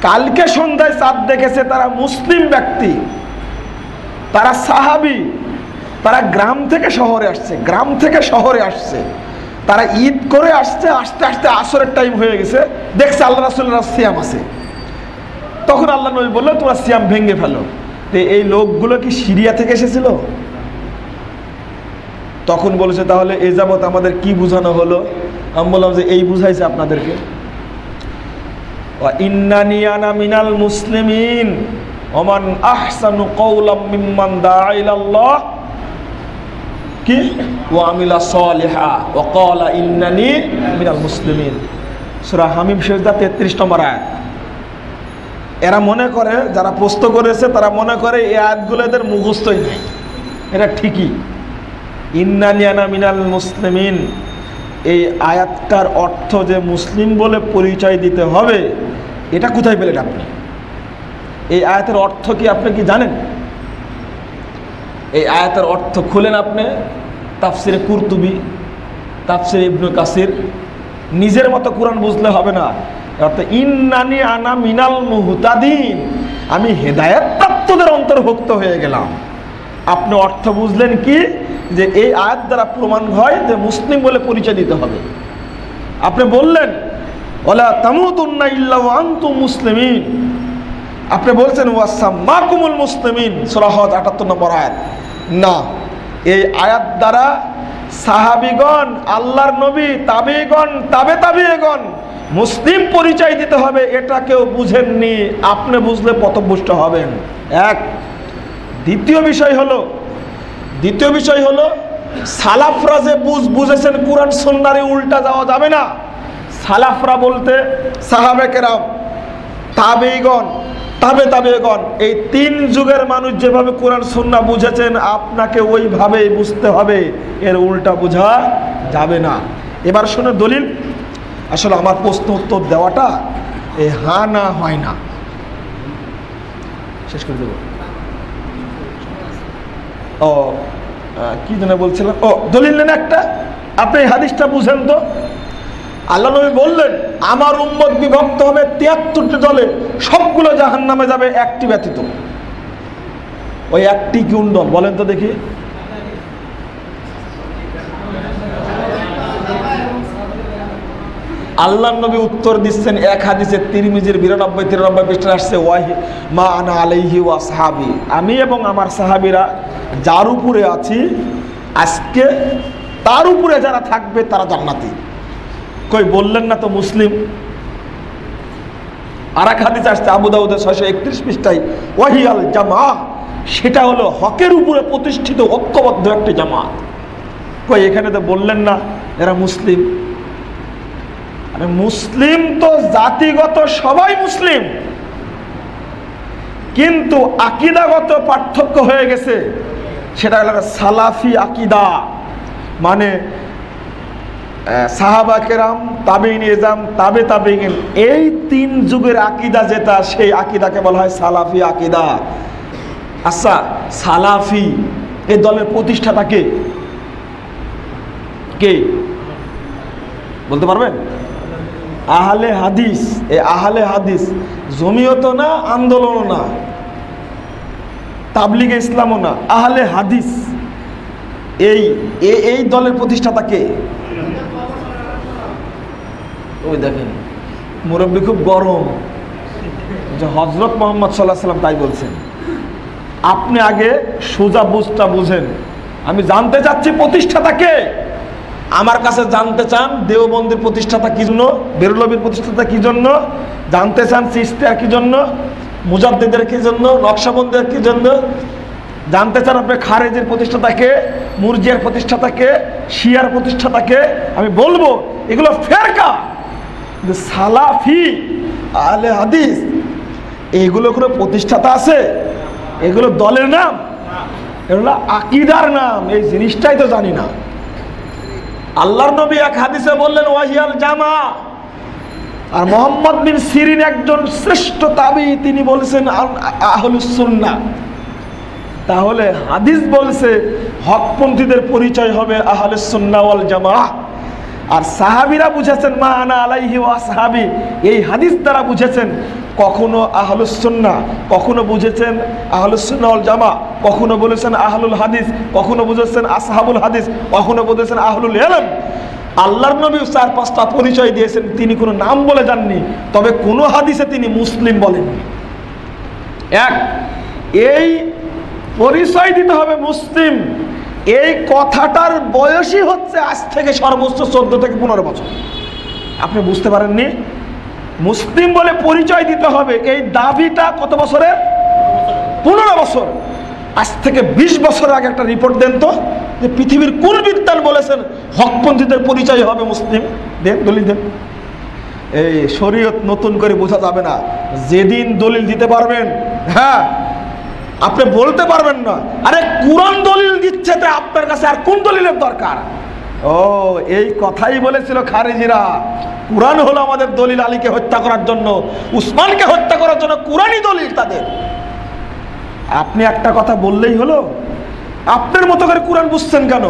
কালকে সন্ধ্যায় চাঁদ দেখেছে তারা মুসলিম ব্যক্তি, তারা সাহাবী, তারা গ্রাম থেকে শহরে আসছে, গ্রাম থেকে শহরে আসছে, তারা ঈদ করে আসছে, আস্তে আস্তে আসরের টাইম হয়ে গেছে, দেখছে আল্লাহ রাসূলের সিয়াম আছে। তখন আল্লাহ নবী বললো তোমরা সিয়াম ভেঙে ফেলো। তো এই লোকগুলো কি সিরিয়া থেকে এসেছিল? তখন বলেছে তাহলে এ যাবৎ আমাদের কি বুঝানো হলো? আমি বললাম যে এই বুঝাইছে আপনাদেরকে, ইন্নানি আনা মিনাল মুসলিমিন ওমান আহসানু কওলাম মিম্মান দাআ ইলাল্লাহ কি ওয়া আমিলা সালিহা ওয়া ক্বালা ইন্নানি মিনাল মুসলিমিন। সূরা হামিম সিজদা 33 নম্বর আয়াত। এরা মনে করে, যারা প্রশ্ন করেছে তারা মনে করে এই আয়াতগুলো এদের মুখস্থই নেই। এটা ঠিকই, ইন্নানি আনা মিনাল মুসলিমিন, এই আয়াতটার অর্থ যে মুসলিম বলে পরিচয় দিতে হবে, এটা কোথায় পেলেন আপনি? এই আয়াতের অর্থ কি আপনি কি জানেন? এই আয়াতের অর্থ খুলেন আপনি তাফসিরে কুরতুবি, তাফসিরে ইবনে কাসির, নিজের মতো কোরআন বুঝলে হবে না। অর্থাৎ ইন্নানি আনা মিনাল মুহতাদিন, আমি হেদায়েত প্রাপ্তদের অন্তর্ভুক্ত হয়ে গেলাম। আপনি অর্থ বুঝলেন কি, যে এই আয়াত দ্বারা প্রমাণ হয় যে মুসলিম বলে পরিচয় দিতে হবে। আপনি বললেন ওয়ালা তামুতুন্না ইল্লা ওয়া আনতুম মুসলিমিন, আপনি বলছেন ওয়াসাম্মাকুমুল মুসলিমিন, সূরা হজ ৭৮ নম্বর আয়াত। না, এই আয়াত দ্বারা সাহাবীগণ, আল্লাহর নবী, তাবেঈগণ, তাবেঈগণ মুসলিম পরিচয় দিতে হবে, এটা কেউ বুঝেননি। আপনি বুঝলে পথভ্রষ্ট হবেন। এক। দ্বিতীয় বিষয় হলো সালাফরা যে বুঝেছেন কুরআন সুন্নাহর উল্টা যাওয়া যাবে না। সালাফরা বলতে সাহাবে কেরাম, তাবেঈগণ, তাবেঈগণ, এই 3 যুগের মানুষ যেভাবে কোরআন সুন্নাহ বুঝেছেন আপনাকে ওইভাবেই বুঝতে হবে, এর উল্টা বোঝা যাবে না। এবার শুনে দলিল। আসলে আমার প্রশ্ন উত্তর দেওয়াটা এই হা না হয় না, শেষ করে দেব। ও কি যেন বলছিলাম, ও দলিল নেন একটা। আপনি এই হাদিসটা বুঝেন তো। আল্লাহ নবী বললেন আমার উম্মত বিভক্ত হবে 73টি দলে, সবগুলো জাহান্নামে যাবে, একটি ব্যতীত। ওই একটি কোন দল বলেন তো দেখি? আল্লাহ নবী উত্তর দিচ্ছেন এক হাদিসে, তিরমিজির 92-93 পৃষ্ঠায় আসছে, ওয়াহি মা আনা আলাইহি ওয়া সাহাবী, আমি এবং আমার সাহাবীরা যার উপরে আছি আজকে, তার উপরে যারা থাকবে তারা জান্নাতি। কই বললেন না তো মুসলিম? আর এক হাদিস আসছে আবু দাউদের 631 পৃষ্ঠায়, ওয়াহিয়াল জামাআহ, সেটা হলো হকের উপরে প্রতিষ্ঠিত ঐক্যবদ্ধ একটা জামাত। কই এখানে তো বললেন না এরা মুসলিম? আরে মুসলিম তো জাতিগত সবাই মুসলিম, কিন্তু আকীদাগত পার্থক্য হয়ে গেছে। সেটা হলো সালাফি আকীদা, মানে সাহাবা কেরাম, তাবেঈন ইজম, তাবেঈন, এই 3 যুগের আকীদা যেটা, সেই আকীদাকে বলা হয় সালাফি আকীদা। আচ্ছা, সালাফি এই দলের প্রতিষ্ঠাতা কে? কে বলতে পারবেন? আহলে হাদিস। এই আহলে হাদিস জমিয়ত না, আন্দোলন না, তাবলিগে ইসলামও না, আহলে হাদিস। এই দলের প্রতিষ্ঠাতা কে? ওই দেখেন মুরব্বী খুব গরম, যে হযরত মুহাম্মদ সাল্লাল্লাহু আলাইহি ওয়াসাল্লাম তাই বলছেন। আপনি আগে সোজা বুঝটা বুঝেন। আমি জানতে চাচ্ছি প্রতিষ্ঠাতা কে। আমার কাছে জানতে চান দেওবন্দির প্রতিষ্ঠাতা কি জন্য, বেরলভীর প্রতিষ্ঠাতা কি জন্য, জানতে চান চিশতিয়ার কি জন্য, মুজাদ্দিদের কি জন্য, নকশবন্দের কি জন্য, জানতে চান আপনি খারেজির প্রতিষ্ঠাতা কে, মুরজিয়ার প্রতিষ্ঠাতা কে, শিয়ার প্রতিষ্ঠাতা কে। আমি বলবো এগুলো ফেরকা। সালাফি আহলে হাদিস এগুলো কোনো প্রতিষ্ঠাতা আছে? এগুলো দলের নাম, এগুলো আকীদার নাম। এই জিনিসটাই তো জানি না। আল্লাহর নবী এক হাদিসে বললেন ওয়াহিয়াল জামা। আর মুহাম্মদ বিন সিরিন একজন শ্রেষ্ঠ তাবী, তিনি বলেছেন আহলুস সুন্নাহ। তাহলে হাদিস বলছে হকপন্থীদের পরিচয় হবে আহলুস সুন্নাহ ওয়াল জামাআহ। আর সাহাবীরা বুঝেছেন মা আনা আলাইহি ওয়া আসহাবি, এই হাদিস দ্বারা বুঝেছেন কখনো আহলুস সুন্নাহ, কখনো বুঝেছেন আহলুস সুন্নাহ ওয়াল জামাআহ, কখনো বলেছেন আহলুল হাদিস, কখনো বুঝেছেন আসহাবুল হাদিস, কখনো বুঝেছেন আহলুল ইলম। আল্লাহর নবী 4-5টা পরিচয় দিয়েছেন, তিনি কোনো নাম বলে যাননি, তবে কোনো হাদিসে তিনি মুসলিম বলেননি। এক, এই পরিচয় দিতে হবে মুসলিম, এই কথাটার বয়সই হচ্ছে আজ থেকে সর্বোচ্চ 14 থেকে 15 বছর। আপনি বুঝতে পারেননি? মুসলিম বলে পরিচয় দিতে হবে, এই দাবিটা কত বছরের? 15 বছর। আজ থেকে 20 বছর আগে একটা রিপোর্ট দেন তো, যে পৃথিবীর কোন বিদ্বান বলেছেন হকপন্থীদের পরিচয় হবে মুসলিম? দেন, দলিল দেন। এই শরীয়ত নতুন করে বোঝা যাবে না। যেদিন দলিল দিতে পারবেন, হ্যাঁ আপনি বলতে পারবেন না আরে কুরআন দলিল দিচ্ছে, তো আপনার কাছে আর কোন দলিলের দরকার? ও এই কথাই বলেছিল খারেজিরা, কুরআন হলো আমাদের দলিল, আলীকে হত্যা করার জন্য, উসমানকে হত্যা করার জন্য কুরআনই দলিল তাদের। আপনি একটা কথা বললেই হলো? আপনার মতো করে কুরআন বুঝছেন কেন?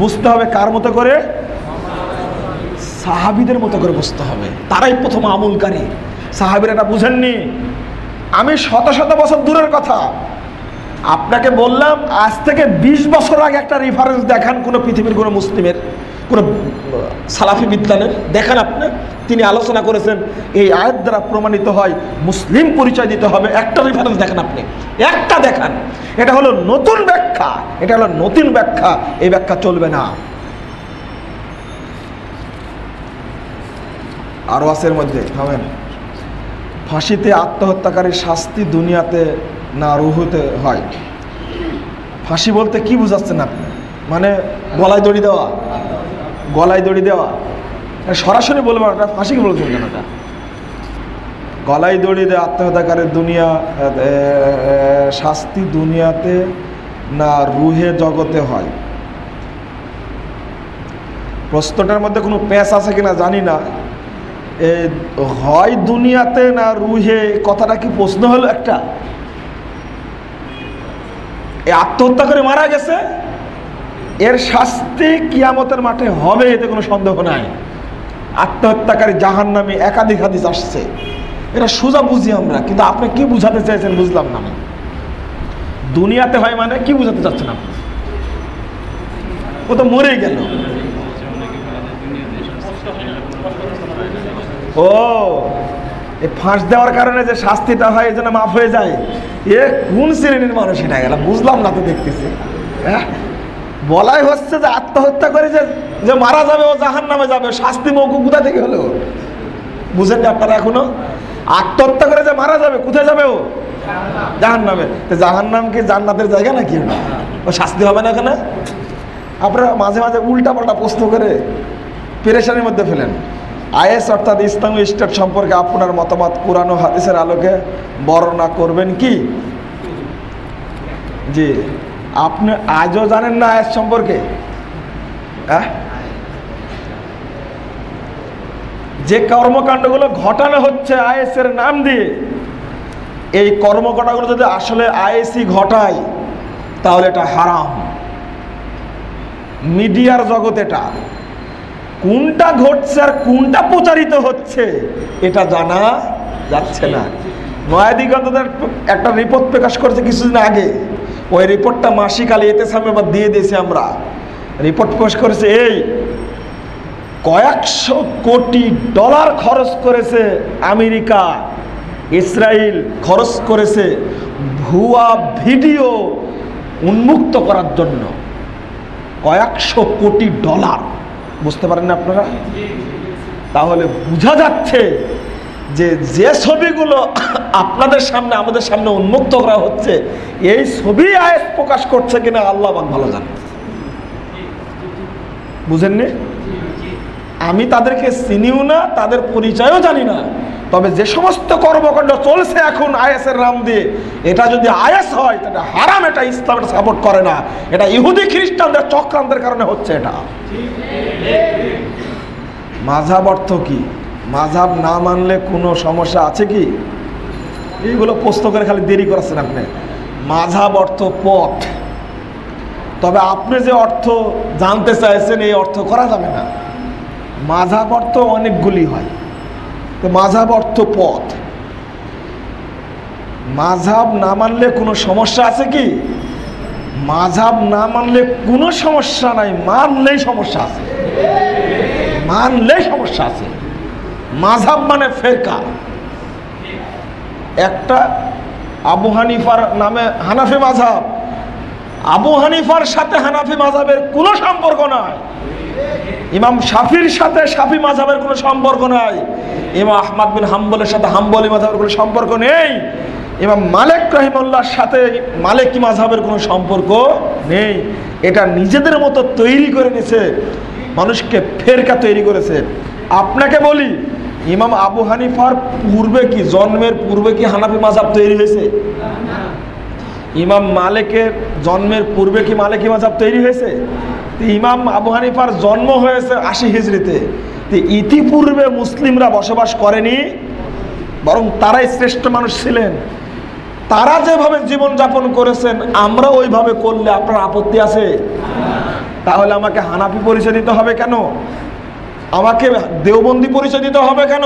বুঝতে হবে কার মতো করে? সাহাবীদের মতো করে বুঝতে হবে, তারাই প্রথম আমলকারী। সাহাবীরা এটা বুঝেননি। আমি শত শত বছর দূরের কথা, আপনাকে বললাম আজ থেকে 20 বছর আগে একটা রেফারেন্স দেখান কোনো পৃথিবীর কোনো মুসলিমের কোনো সালাফি বিদ্বানের দেখান আপনি, তিনি আলোচনা করেছেন এই আয়াত দ্বারা প্রমাণিত হয় মুসলিম পরিচয় দিতে হবে। একটা রেফারেন্স দেখান আপনি, একটা দেখান। এটা হলো নতুন ব্যাখ্যা, এটা হলো নতুন ব্যাখ্যা, এই ব্যাখ্যা চলবে না। আরো আছে এর মধ্যে, থামেন। ফাঁসিতে আত্মহত্যাকারীর শাস্তি দুনিয়াতে না রুহুতে হয়। ফাঁসি বলতে কি বুঝাচ্ছেন আপনি? মানে গলায় দড়ি দেওয়া, গলায় দড়ি দেওয়া সরাসরি বলবো না, ফাঁসি কি বলছেন কেন? এটা গলায় দড়ি দেয় আত্মহত্যাকারীর দুনিয়া শাস্তি দুনিয়াতে না রুহে জগতে হয়। প্রশ্নটার মধ্যে কোনো প্যাঁচ আছে কিনা জানি না। হয় দুনিয়াতে না রুহে, কথাটা কি প্রশ্ন হলো একটা? এই আত্মহত্যা করে মারা গেছে, এর শাস্তি কিয়ামতের মাঠে হবে, এতে কোনো সন্দেহ নাই। আত্মহত্যাকারী জাহান্নামী একাধিক হাদিস আসছে, এটা সোজা বুঝি আমরা, কিন্তু আপনি কি বুঝাতে চাইছেন বুঝলাম না। আমি দুনিয়াতে হয় মানে কি বুঝাতে চাচ্ছেন আপনি? ও তো মরে গেল। ও এই ফাঁস দেওয়ার কারণে যে শাস্তিটা হয় এই জন্য মাফ হয়ে যায়, এ কোন শ্রেণীর মানুষ এটা গেল বুঝলাম না তো দেখতেছি। হ্যাঁ, বলাই হচ্ছে যে আত্মহত্যা করে যে মারা যাবে ও জাহান্নামে যাবে, শাস্তি মওকুফ কোথা থেকে হলো? বুঝেন না আপনারা এখনো? আত্মহত্যা করে যে মারা যাবে, কোথায় যাবে ও? জাহান্নামে। তো জাহান্নাম কি জান্নাতের জায়গা নাকি? ও শাস্তি হবে না এখানে? আপনারা মাঝে মাঝে উল্টা পাল্টা প্রশ্ন করে পেরেশানির মধ্যে ফেলেন। আইএস অর্থাৎ ইসলামিক স্টেট সম্পর্কে আপনার মতামত কুরআন ও হাদিসের আলোকে বর্ণনা করবেন কি? জি, আপনি আজও জানেন না আইএস সম্পর্কে? যে কর্মকাণ্ডগুলো ঘটানো হচ্ছে আইএস এর নাম দিয়ে, এই কর্মকাণ্ডগুলো যদি আসলে আইএসই ঘটায় তাহলে এটা হারাম। মিডিয়ার জগৎ এটা কোনটা ঘটছে আর কোনটা প্রচারিত হচ্ছে এটা জানা যাচ্ছে না। নয়াদিগন্তের একটা রিপোর্ট প্রকাশ করেছে কিছুদিন আগে, ওই রিপোর্টটা মাসিক আলী এতেসামে বা দিয়ে দিয়েছি আমরা। রিপোর্ট প্রকাশ করেছে এই কয়েকশো কোটি ডলার খরচ করেছে আমেরিকা, ইসরায়েল খরচ করেছে ভুয়া ভিডিও উন্মুক্ত করার জন্য। কয়েকশো কোটি ডলার, বুঝতে পারেন না আপনারা? তাহলে বোঝা যাচ্ছে যে যে ছবিগুলো আপনাদের সামনে আমাদের সামনে উন্মুক্ত করা হচ্ছে, এই ছবি আয়াত প্রকাশ করছে কিনা আল্লাহ ভালো জানেন। বুঝেননি? আমি তাদেরকে চিনিও না, তাদের পরিচয়ও জানি না। তবে যে সমস্ত কর্মকাণ্ড চলছে এখন আইএসের নাম দিয়ে, এটা যদি আইএস হয় এটা হারাম, এটা ইসলাম এটা সাপোর্ট করে না, এটা ইহুদি খ্রিস্টানদের চক্রান্তের কারণে হচ্ছে। এটা মাযহাব অর্থ কি? মাযহাব না মানলে কোনো সমস্যা আছে কি? এইগুলো প্রশ্ন করে খালি দেরি করাচ্ছেন আপনি। মাযহাব অর্থ পথ, তবে আপনি যে অর্থ জানতে চাইছেন এই অর্থ করা যাবে না। মাযহাব অর্থ অনেকগুলি হয়, তো মাযহাব অর্থ পথ। মাযহাব না মানলে কোনো সমস্যা আছে কি? মাযহাব না মানলে কোনো সমস্যা নাই, মানলেই সমস্যা আছে, মানলেই সমস্যা আছে। মাযহাব মানে ফেরকা। একটা আবু হানিফার নামে হানাফি মাযহাব, আবু হানিফার সাথে হানাফি মাযহাবের কোনো সম্পর্ক নাই। ইমাম শাফির সাথে শাফি মাযহাবের কোনো সম্পর্ক নাই। ইমাম আহমদ বিন হাম্বলের সাথে হাম্বলি মাযহাবের কোনো সম্পর্ক নেই। ইমাম মালিক রাহিমাহুল্লাহর সাথে মালিকি মাযহাবের কোনো সম্পর্ক নেই। এটা নিজেদের মতো তৈরি করে নিয়েছে, মানুষকে ফেরকা তৈরি করেছে। আপনাকে বলি, ইমাম আবু হানিফার পূর্বে কি, জন্মের পূর্বে কি হানাফি মাযহাব তৈরি হয়েছে? ইমাম মালিকের জন্মের পূর্বে কি মালিকি মাযহাব তৈরি হয়েছে? ইমাম আবু হানিফার জন্ম হয়েছে 80 হিজরিতে। ইতিপূর্বে মুসলিমরা বসবাস করেনি, বরং তারাই শ্রেষ্ঠ মানুষ ছিলেন। তারা যেভাবে জীবন যাপন করেছেন আমরা ওইভাবে করলে আপনার আপত্তি আছে? তাহলে আমাকে হানাফি পরিচয় দিতে হবে কেন? আমাকে দেওবন্দি পরিচয় দিতে হবে কেন?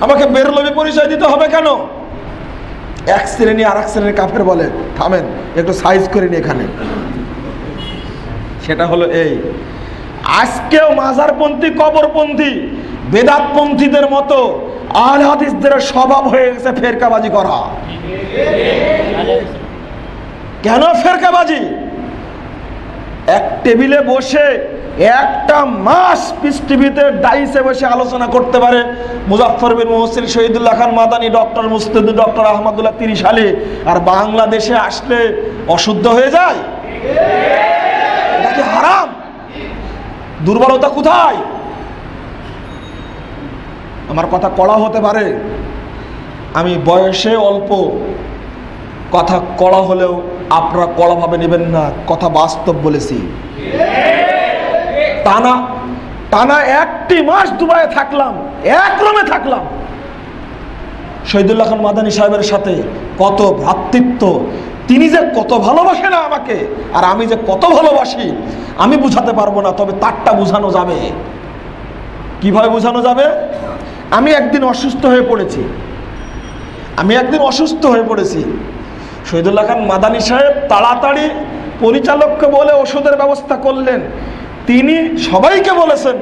আমাকে বেরলভী পরিচয় দিতে হবে কেন? এক শ্রেণী আর এক শ্রেণীর কাফের বলে, থামেন একটু সাইজ করে নি এখানে। সেটা হলো এই, আজকেও মাজারপন্থী, কবরপন্থী, বেদাতপন্থীদের মতো আহলে হাদিসদের স্বভাব হয়ে গেছে ফেরকাবাজি করা। কেন ফেরকাবাজি? এক টেবিলে বসে একটা মাস পিস টিভিতে ডাইসে বসে আলোচনা করতে পারে মুজাফফর বিন মুহসিন, শহীদুল্লাহ খান মাদানী, ডক্টর মুস্তাফিজুর, ডক্টর আহমদুল্লাহ 30 সালে, আর বাংলাদেশে আসলে অশুদ্ধ হয়ে যায়। এটা কি হারাম? দুর্বলতা কোথায়? আমার কথা কড়া হতে পারে, আমি বয়সে অল্প, কথা কড়া হলেও আপনারা কড়া ভাবে নেবেন না, কথা বাস্তব বলেছি। টানা টানা 1টি মাস দুবাইয়ে থাকলাম, এক রুমে থাকলাম। শহীদুল্লাহ খান মাদানী সাহেবের সাথে কত ভ্রাতৃত্ব, তিনি যে কত ভালোবাসে না আমাকে, আর আমি যে কত ভালোবাসি আমি বুঝাতে পারবো না, তবে তারটা বোঝানো যাবে। কিভাবে বোঝানো যাবে? আমি একদিন অসুস্থ হয়ে পড়েছি। শহীদুল্লাহ খান মাদানী সাহেব তাড়াতাড়ি পরিচালককে বলে ওষুধের ব্যবস্থা করলেন। তিনি সবাইকে বলেছেন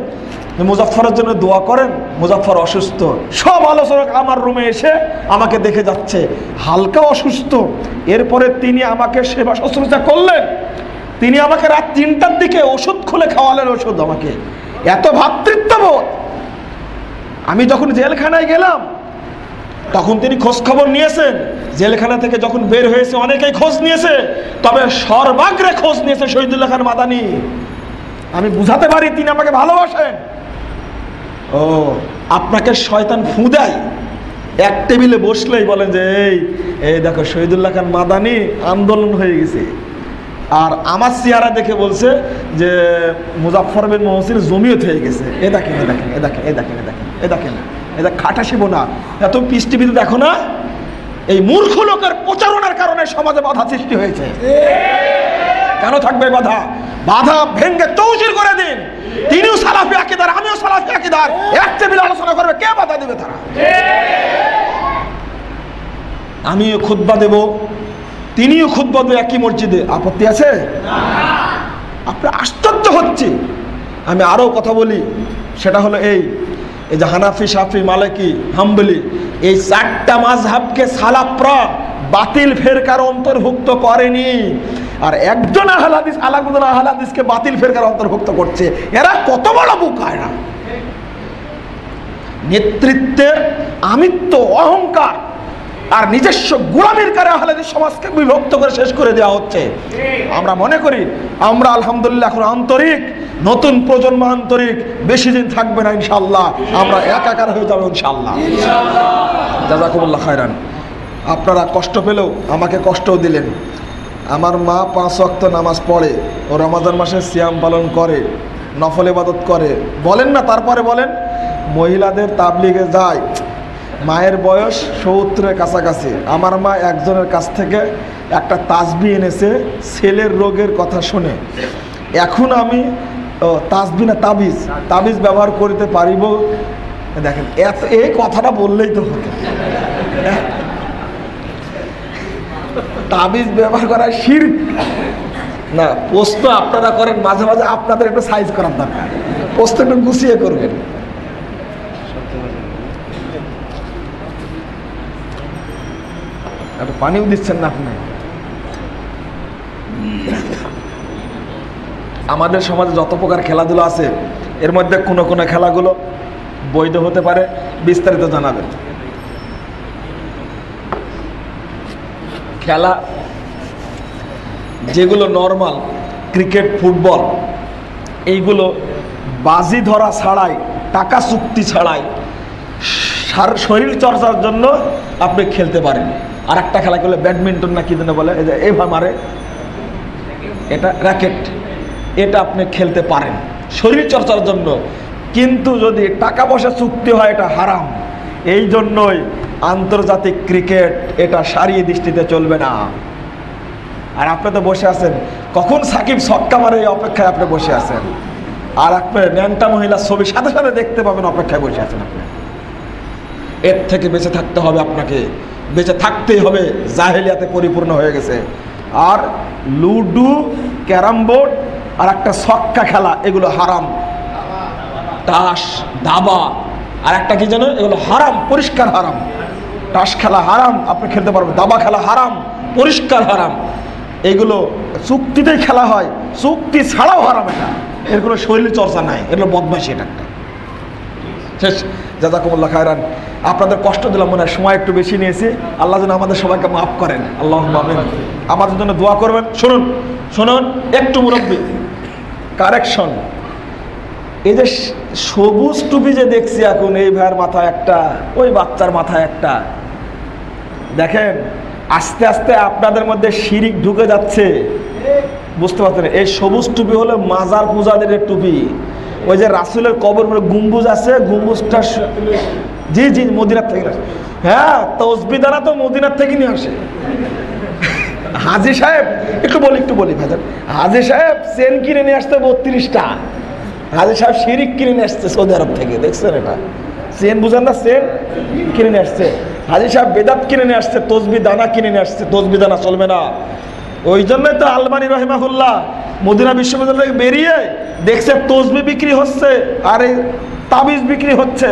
মুজাফফরের জন্য দোয়া করেন, মুজাফফর অসুস্থ। সব আলোচক আমার রুমে এসে আমাকে দেখে যাচ্ছে, হালকা অসুস্থ। এরপরে তিনি আমাকে সেবা শুশ্রূষা করলেন। তিনি আমাকে রাত 3টার দিকে ওষুধ খুলে খাওয়ালেন, ওষুধ আমাকে। এত ভ্রাতৃত্ববোধ। আমি যখন জেলখানায় গেলাম তখন তিনি খোঁজ খবর নিয়েছেন। জেলখানা থেকে যখন বের হয়েছে অনেকেই খোঁজ নিয়েছে, তবে সর্বাগ্রে খোঁজ নিয়েছে শহীদুল্লাহ খান মাদানী। আমি বুঝাতে পারি তিনি আমাকে ভালোবাসেন। ও, আপনাকে শয়তান ফু দেয়, এক টেবিলে বসলেই বলেন যে এই দেখো শহীদুল্লাহ খান মাদানী আন্দোলন হয়ে গেছে, আর আমার চেহারা দেখে বলছে যে মুজাফফর বিন মুহসিন জমিয়ত হয়ে গেছে। এ দেখেন, এটা খাটাসিব না, এত পিস টিভিতে দেখো না। এই মূর্খ লোকের প্রচারণার কারণে সমাজে বাধা সৃষ্টি হয়েছে। কেন থাকবে বাধা? বাধা ভেঙ্গে তৌসির করে দিন। তিনিও সালাফি আকীদার, আমিও সালাফি আকীদার, এক টেবিলে আলোচনা করবে, কে বাধা দিবে? তারা। আমিও খুতবা দেব, তিনিও খুতবা দেবে একই মসজিদে, আপত্তি আছে? আপনার আশ্চর্য হচ্ছে। আমি আরো কথা বলি, সেটা হলো এই যে হানাফি, শাফি, মালিকি, হাম্বলি, এই 4টা মাযহাবকে সালাফরা বাতিল ফেরকার অন্তর্ভুক্ত করেনি। আর একজন আহলে হাদিস আলাদা আহলে হাদিসকে বাতিল ফেরকার অন্তর্ভুক্ত করছে। এরা কত বড় বোকা! এরা নেতৃত্বের আমিত্ব, অহংকার আর নিজস্ব গোলামির কারণে আহলে হাদিস সমাজকে বিভক্ত করে শেষ করে দেওয়া হচ্ছে। আমরা মনে করি আমরা আলহামদুলিল্লাহ এখন আন্তরিক, নতুন প্রজন্ম আন্তরিক, বেশি দিন থাকবে না ইনশাআল্লাহ, আমরা একাকার হয়ে যাবো ইনশাআল্লাহ। জাযাকুমুল্লাহ খায়রান। আপনারা কষ্ট পেলেও আমাকে কষ্টও দিলেন। আমার মা 5 ওয়াক্ত নামাজ পড়ে, ও রমাদান মাসে সিয়াম পালন করে, নফল ইবাদত করে, বলেন না? তারপরে বলেন মহিলাদের তাবলিগে যায়। মায়ের বয়স 70-এর কাছাকাছি। আমার মা একজনের কাছ থেকে একটা তাসবিহ এনেছে ছেলের রোগের কথা শুনে। এখন আমি তাসবিহ না তাবিজ ব্যবহার করিতে পারিব? দেখেন, এই কথাটা বললেই তো হতো। তাবিজ ব্যবহার করা শিরক না। প্রশ্ন আপনারা করেন মাঝে মাঝে, আপনাদের একটু সাইজ করার দরকার, প্রশ্ন একটু গুছিয়ে করবেন। একটু পানিও দিচ্ছেন না আপনি। আমাদের সমাজে যত প্রকার খেলাধুলা আছে, এর মধ্যে কোনো কোনো খেলাগুলো বৈধ হতে পারে, বিস্তারিত জানাবেন। খেলা যেগুলো নর্মাল, ক্রিকেট, ফুটবল, এইগুলো বাজি ধরা ছাড়াই, টাকা চুক্তি ছাড়াই, শরীর চর্চার জন্য আপনি খেলতে পারেন। আর একটা খেলা করলে ব্যাডমিন্টন না কি যেন বলে, এই যে এইভাবে মারে, এটা র্যাকেট, এটা আপনি খেলতে পারেন শরীর চর্চার জন্য। কিন্তু যদি টাকা পয়সা চুক্তি হয়, এটা হারাম। এই জন্যই আন্তর্জাতিক ক্রিকেট এটা সারিয়ে দৃষ্টিতে চলবে না। আর আপনি তো বসে আছেন কখন সাকিব ছক্কা মারে, এই অপেক্ষায় আপনি বসে আছেন। আর আপনার ন্যাংটা মহিলার ছবি সাথে সাথে দেখতে পাবেন, অপেক্ষায় বসে আছেন আপনি। এর থেকে বেঁচে থাকতে হবে আপনাকে। বেঁচে থাকতেই হবে, জাহেলিয়াতে পরিপূর্ণ হয়ে গেছে। আর লুডু, ক্যারাম বোর্ড আর একটা ছক্কা খেলা, এগুলো হারাম। তাস, দাবা আর একটা কি জানো, এগুলো হারাম, পরিষ্কার হারাম। তাস খেলা হারাম, আপনি খেলতে পারবেন। দাবা খেলা হারাম, পরিষ্কার হারাম। এগুলো চুক্তিতেই খেলা হয়, চুক্তি ছাড়াও হারাম। এর কোনো শরীর চর্চা নাই, এগুলো বদমাইশি। এটা একটা শেষ। জাযাকুমুল্লাহ খায়রান। আপনাদের কষ্ট দিলাম, মনে হয় সময় একটু বেশি নিয়েছি। আল্লাহ যেন আমাদের সবাইকে মাফ করেন, আল্লাহুম্মা আমিন। আমাদের জন্য দোয়া করবেন। শুনুন শুনুন একটু মুরব্বি কারেকশন। এই যে সবুজ টুপি যে দেখছি এখন, এই ভাইয়ের মাথায় একটা, ওই বাচ্চার মাথায় একটা, দেখেন আস্তে আস্তে আপনাদের মধ্যে শিরিক ঢুকে যাচ্ছে, বুঝতে পারছেন? এই সবুজ টুপি হলো মাজার পূজাদের টুপি। ওই যে রাসূলের কবর পরে গম্বুজ আছে, গম্বুজটা জি জি মদিনার থেকে আসে। হ্যাঁ, তসবিহ দানা তো মদিনার থেকে নিয়ে আসে। হাজী সাহেব একটু বলি ভাইজান, হাজী সাহেব চেন কিনে নিয়ে আসতে 32টা। হাজী সাহেব শিরিক কিনে নিয়ে আসছে সৌদি আরব থেকে, দেখছেন? এটা চেন বুঝেন না, চেন কিনে নিয়ে আসছে। হাজী সাহেব বেদাত কিনে নিয়ে আসছে, তসবিহ দানা কিনে নিয়ে আসছে। তসবিহ দানা চলবে না। ওই জন্যই তো আলবানী রাহিমাহুল্লাহ মদিনা বিশ্ববিদ্যালয় থেকে বেরিয়ে দেখছে তসবিহ বিক্রি হচ্ছে আর এই তাবিজ বিক্রি হচ্ছে,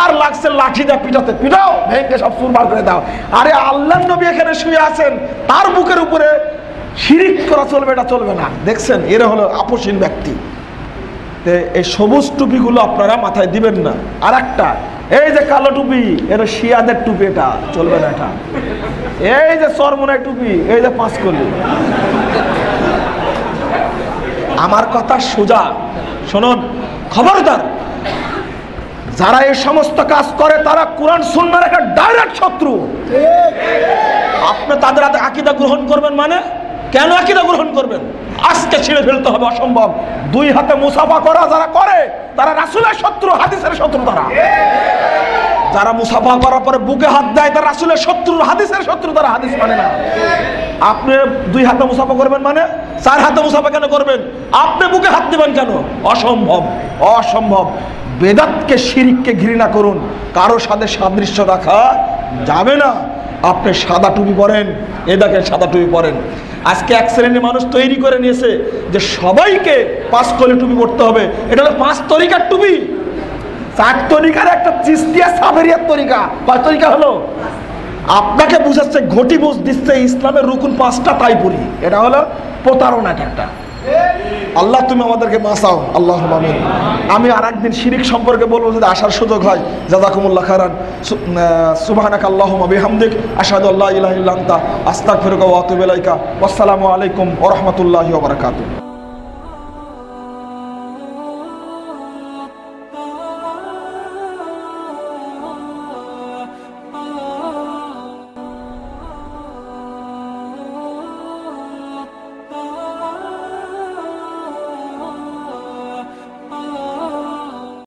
আর লাগছে লাঠি দা পিটাতে, পিটাও ভেঙে সব চুরমার করে দাও। আরে আল্লাহর নবী এখানে শুয়ে আছেন, তার বুকের উপরে শিরিক করা চলবে, এটা চলবে না। দেখছেন, এরা হলো আপসীন ব্যক্তি। এই সবুজ টুপিগুলো আপনারা মাথায় দিবেন না। আর একটা, এই যে কালো টুপি, এটা শিয়াদের টুপি, এটা চলবে না। এটা এই যে চরমোনাই টুপি, এই যে পাঁচকলি। আমার কথা সোজা শুনুন, খবরদার, যারা এই সমস্ত কাজ করে তারা কোরআন সুন্নাহর একটা ডাইরেক্ট শত্রু। আপনি তাদের হাতে আকীদা গ্রহণ করবেন মানে? কেন আকীদা গ্রহণ করবেন? আজকে ছিঁড়ে ফেলতে হবে, অসম্ভব। দুই হাতে মুসাফা করা যারা করে তারা রাসূলের শত্রু, হাদিসের শত্রু। তারা যারা মুসাফা করার পরে বুকে হাত দেয় তারা রাসূলের শত্রু, হাদিসের শত্রু। তারা হাদিস মানে না। আপনি দুই হাতে মুসাফা করবেন মানে 4 হাতে মুসাফা কেন করবেন? আপনি বুকে হাত দিবেন কেন? অসম্ভব, অসম্ভব। বেদাতকে, শিরিককে ঘৃণা করুন, কারো সাথে সাদৃশ্য রাখা যাবে না। আপনি সাদা টুপি পরেন, এ দেখেন সাদা টুপি পরেন। আজকে এক শ্রেণীর মানুষ তৈরি করে নিয়েছে যে সবাইকে 5 কলি টুপি পরতে হবে। এটা হলো 5 তরিকার টুপি। 4 তরিকার একটা চিস্তিয়া সাবেরিয়ার তরিকা। 5 তরিকা হলো, আপনাকে বুঝাচ্ছে, ঘটি বুঝ দিচ্ছে ইসলামের রুকুন 5টা, তাই পড়ি। এটা হলো প্রতারণা একটা। আল্লাহ তুমি আমাদেরকে বাঁচাও, আল্লাহুম্মা আমিন। আমি আরেকদিন শিরিক সম্পর্কে বলবো যদি আসার সুযোগ হয়। জাযাকুমুল্লাহ খায়রান। সুবহানাকা আল্লাহুম্মা বিহামদিক, আশহাদু আল্লা ইলাহা ইল্লা আনতা, আস্তাগফিরুকা ওয়া আতুবু ইলাইকা। ওয়াসসালামু আলাইকুম ওয়া রাহমাতুল্লাহি ওয়া বারাকাতুহু।